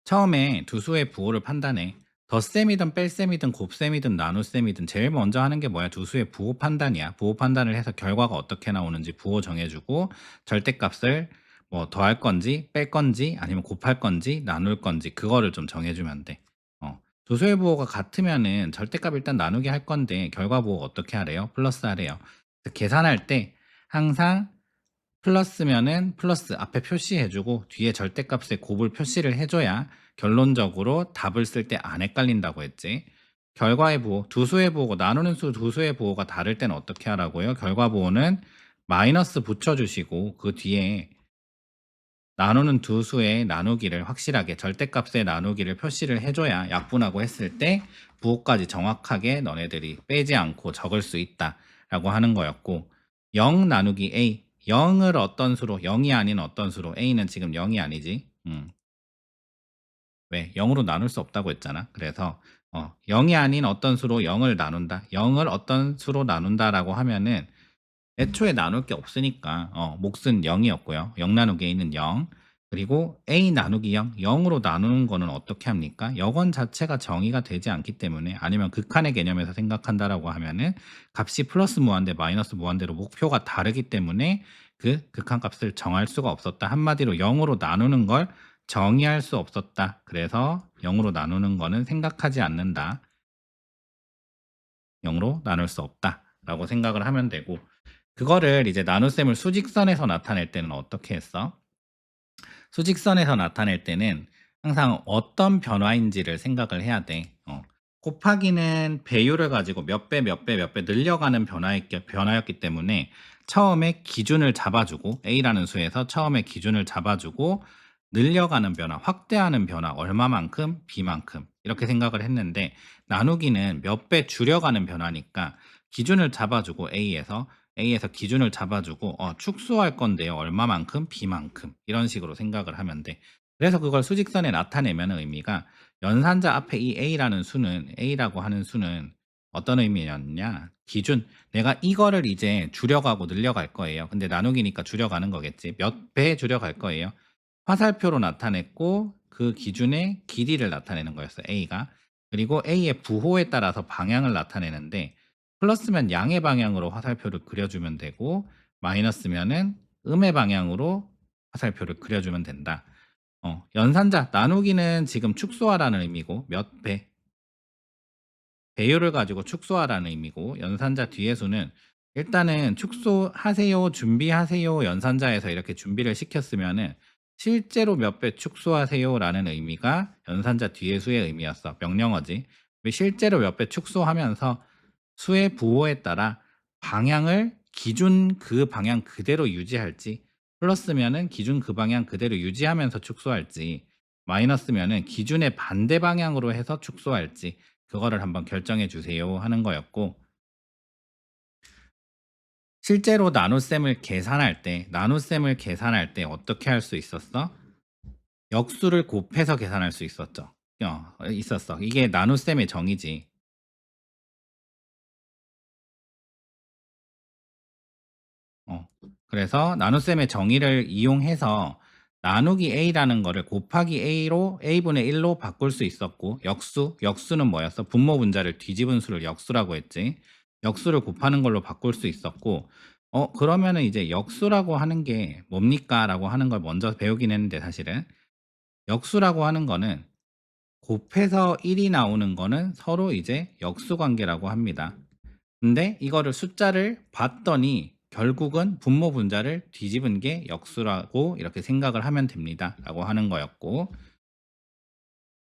처음에 두 수의 부호를 판단해. 덧셈이든 뺄셈이든 곱셈이든 나눗셈이든 제일 먼저 하는 게 뭐야? 두 수의 부호 판단이야. 부호 판단을 해서 결과가 어떻게 나오는지 부호 정해주고 절대값을 뭐 더할 건지 뺄 건지 아니면 곱할 건지 나눌 건지 그거를 좀 정해주면 돼. 두 수의 부호가 같으면은 절대값 일단 나누기 할 건데 결과 부호가 어떻게 하래요? 플러스 하래요. 그래서 계산할 때 항상 플러스면은 플러스 앞에 표시해주고 뒤에 절대값에 곱을 표시를 해줘야 결론적으로 답을 쓸 때 안 헷갈린다고 했지. 결과의 부호, 두 수의 부호고 나누는 수 두 수의 부호가 다를 때는 어떻게 하라고요? 결과 부호는 마이너스 붙여주시고 그 뒤에 나누는 두 수의 나누기를 확실하게 절대값의 나누기를 표시를 해줘야 약분하고 했을 때 부호까지 정확하게 너네들이 빼지 않고 적을 수 있다라고 하는 거였고 0 나누기 a 0을 어떤 수로 0이 아닌 어떤 수로 a는 지금 0이 아니지. 왜? 0으로 나눌 수 없다고 했잖아. 그래서 0이 아닌 어떤 수로 0을 나눈다. 0을 어떤 수로 나눈다라고 하면은 애초에 나눌 게 없으니까 몫은 0 이었고요. 0 나누기 a는 0. 그리고 a 나누기 0, 0으로 나누는 거는 어떻게 합니까? 역원 자체가 정의가 되지 않기 때문에, 아니면 극한의 개념에서 생각한다라고 하면은 값이 플러스 무한대 마이너스 무한대로 목표가 다르기 때문에 그 극한값을 정할 수가 없었다. 한마디로 0으로 나누는 걸 정의할 수 없었다. 그래서 0으로 나누는 거는 생각하지 않는다. 0으로 나눌 수 없다라고 생각을 하면 되고, 그거를 이제 나눗셈을 수직선에서 나타낼 때는 어떻게 했어? 수직선에서 나타낼 때는 항상 어떤 변화인지를 생각을 해야 돼. 곱하기는 배율을 가지고 몇 배, 몇 배, 몇 배 늘려가는 변화였기 때문에 처음에 기준을 잡아주고, A라는 수에서 처음에 기준을 잡아주고 늘려가는 변화, 확대하는 변화, 얼마만큼, B만큼 이렇게 생각을 했는데, 나누기는 몇 배 줄여가는 변화니까 기준을 잡아주고 A에서 기준을 잡아주고 축소할 건데요. 얼마만큼? B만큼. 이런 식으로 생각을 하면 돼. 그래서 그걸 수직선에 나타내면 의미가, 연산자 앞에 이 A라고 하는 수는 어떤 의미였냐? 기준. 내가 이거를 이제 줄여가고 늘려갈 거예요. 근데 나누기니까 줄여가는 거겠지. 몇 배 줄여갈 거예요. 화살표로 나타냈고 그 기준의 길이를 나타내는 거였어, A가. 그리고 A의 부호에 따라서 방향을 나타내는데, 플러스면 양의 방향으로 화살표를 그려주면 되고, 마이너스면은 음의 방향으로 화살표를 그려주면 된다. 연산자, 나누기는 지금 축소하라는 의미고, 몇 배, 배율을 가지고 축소하라는 의미고, 연산자 뒤의 수는 일단은 축소하세요, 준비하세요, 연산자에서 이렇게 준비를 시켰으면은 실제로 몇 배 축소하세요라는 의미가 연산자 뒤의 수의 의미였어. 명령어지. 실제로 몇 배 축소하면서 수의 부호에 따라 방향을 기준 그 방향 그대로 유지할지, 플러스면은 기준 그 방향 그대로 유지하면서 축소할지, 마이너스면은 기준의 반대 방향으로 해서 축소할지, 그거를 한번 결정해 주세요 하는 거였고, 실제로 나눗셈을 계산할 때 어떻게 할 수 있었어? 역수를 곱해서 계산할 수 있었어. 이게 나눗셈의 정의지. 어. 그래서 나눗셈의 정의를 이용해서 나누기 a라는 거를 곱하기 a로 a분의 1로 바꿀 수 있었고, 역수는 뭐였어? 분모 분자를 뒤집은 수를 역수라고 했지. 역수를 곱하는 걸로 바꿀 수 있었고, 그러면은 이제 역수라고 하는 게 뭡니까? 라고 하는 걸 먼저 배우긴 했는데, 사실은 역수라고 하는 거는 곱해서 1이 나오는 거는 서로 이제 역수 관계라고 합니다. 근데 이거를 숫자를 봤더니 결국은 분모 분자를 뒤집은 게 역수라고 이렇게 생각을 하면 됩니다. 라고 하는 거였고,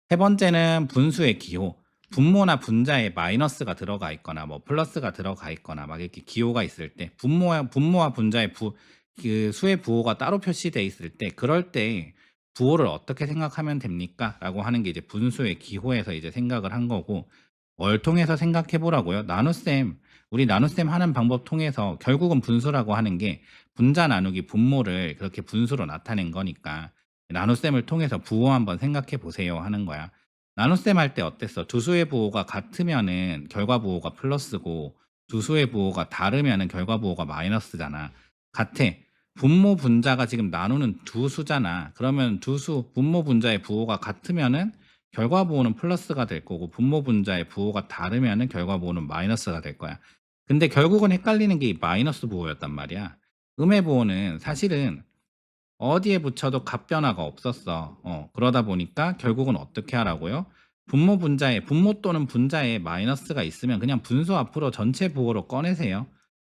세 번째는 분수의 기호. 분모나 분자에 마이너스가 들어가 있거나 뭐 플러스가 들어가 있거나 막 이렇게 기호가 있을 때, 분모와 분자의 그 수의 부호가 따로 표시되어 있을 때, 그럴 때 부호를 어떻게 생각하면 됩니까? 라고 하는 게 이제 분수의 기호에서 이제 생각을 한 거고, 뭘 통해서 생각해 보라고요? 우리 나눗셈 하는 방법 통해서 결국은 분수라고 하는 게 분자 나누기 분모를 그렇게 분수로 나타낸 거니까, 나눗셈을 통해서 부호 한번 생각해 보세요 하는 거야. 나눗셈 할 때 어땠어? 두 수의 부호가 같으면은 결과 부호가 플러스고, 두 수의 부호가 다르면은 결과 부호가 마이너스잖아. 같아. 분모 분자가 지금 나누는 두 수잖아. 그러면 분모 분자의 부호가 같으면은 결과 부호는 플러스가 될 거고, 분모 분자의 부호가 다르면은 결과 부호는 마이너스가 될 거야. 근데 결국은 헷갈리는 게 이 마이너스 부호였단 말이야. 음의 부호는 사실은 어디에 붙여도 값 변화가 없었어. 그러다 보니까 결국은 어떻게 하라고요? 분모 또는 분자에 마이너스가 있으면 그냥 분수 앞으로 전체 부호로 꺼내세요.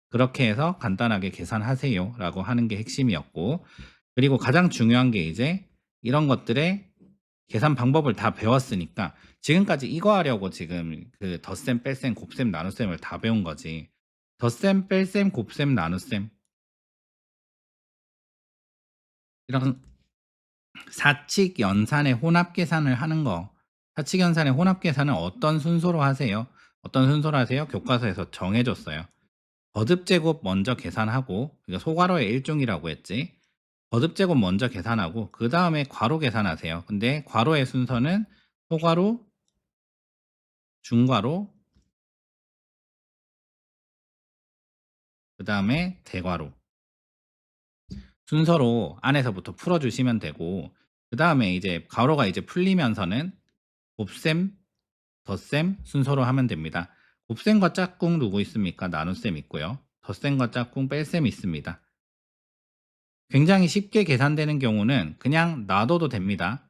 그렇게 해서 간단하게 계산하세요. 라고 하는 게 핵심이었고, 그리고 가장 중요한 게 이제 이런 것들의 계산 방법을 다 배웠으니까, 지금까지 이거 하려고 지금 그 덧셈, 뺄셈, 곱셈, 나눗셈을 다 배운 거지. 덧셈, 뺄셈, 곱셈, 나눗셈, 이런 사칙 연산의 혼합 계산을 하는 거. 사칙 연산의 혼합 계산은 어떤 순서로 하세요? 어떤 순서로 하세요? 교과서에서 정해줬어요. 거듭 제곱 먼저 계산하고, 이거 소괄호의 일종이라고 했지. 거듭 제곱 먼저 계산하고 그 다음에 괄호 계산하세요. 근데 괄호의 순서는 소괄호, 중괄호, 그다음에 대괄호 순서로 안에서부터 풀어 주시면 되고, 그다음에 이제 괄호가 이제 풀리면서는 곱셈, 덧셈 순서로 하면 됩니다. 곱셈과 짝꿍 누구 있습니까? 나눗셈 있고요. 덧셈과 짝꿍 뺄셈 있습니다. 굉장히 쉽게 계산되는 경우는 그냥 놔둬도 됩니다.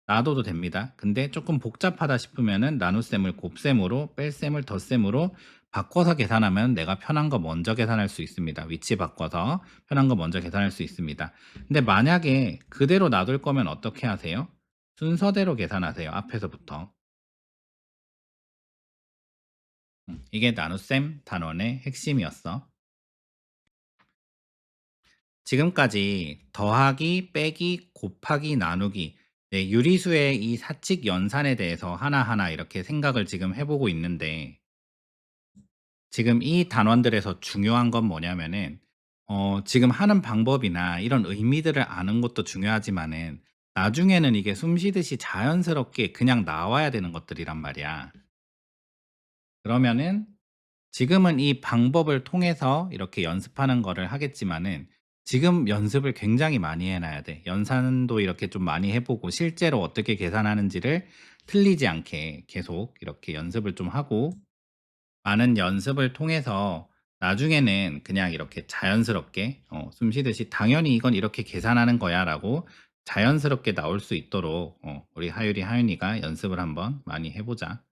놔둬도 됩니다. 근데 조금 복잡하다 싶으면은 나눗셈을 곱셈으로, 뺄셈을 덧셈으로 바꿔서 계산하면 내가 편한 거 먼저 계산할 수 있습니다. 위치 바꿔서 편한 거 먼저 계산할 수 있습니다. 근데 만약에 그대로 놔둘 거면 어떻게 하세요? 순서대로 계산하세요. 앞에서부터. 이게 나눗셈 단원의 핵심이었어. 지금까지 더하기, 빼기, 곱하기, 나누기, 네, 유리수의 이 사칙 연산에 대해서 하나하나 이렇게 생각을 지금 해보고 있는데, 지금 이 단원들에서 중요한 건 뭐냐면은, 지금 하는 방법이나 이런 의미들을 아는 것도 중요하지만은, 나중에는 이게 숨 쉬듯이 자연스럽게 그냥 나와야 되는 것들이란 말이야. 그러면은 지금은 이 방법을 통해서 이렇게 연습하는 거를 하겠지만은, 지금 연습을 굉장히 많이 해 놔야 돼. 연산도 이렇게 좀 많이 해 보고 실제로 어떻게 계산하는지를 틀리지 않게 계속 이렇게 연습을 좀 하고, 많은 연습을 통해서 나중에는 그냥 이렇게 자연스럽게 숨 쉬듯이 '당연히 이건 이렇게 계산하는 거야.'라고 자연스럽게 나올 수 있도록 우리 하율이, 하윤이가 연습을 한번 많이 해 보자.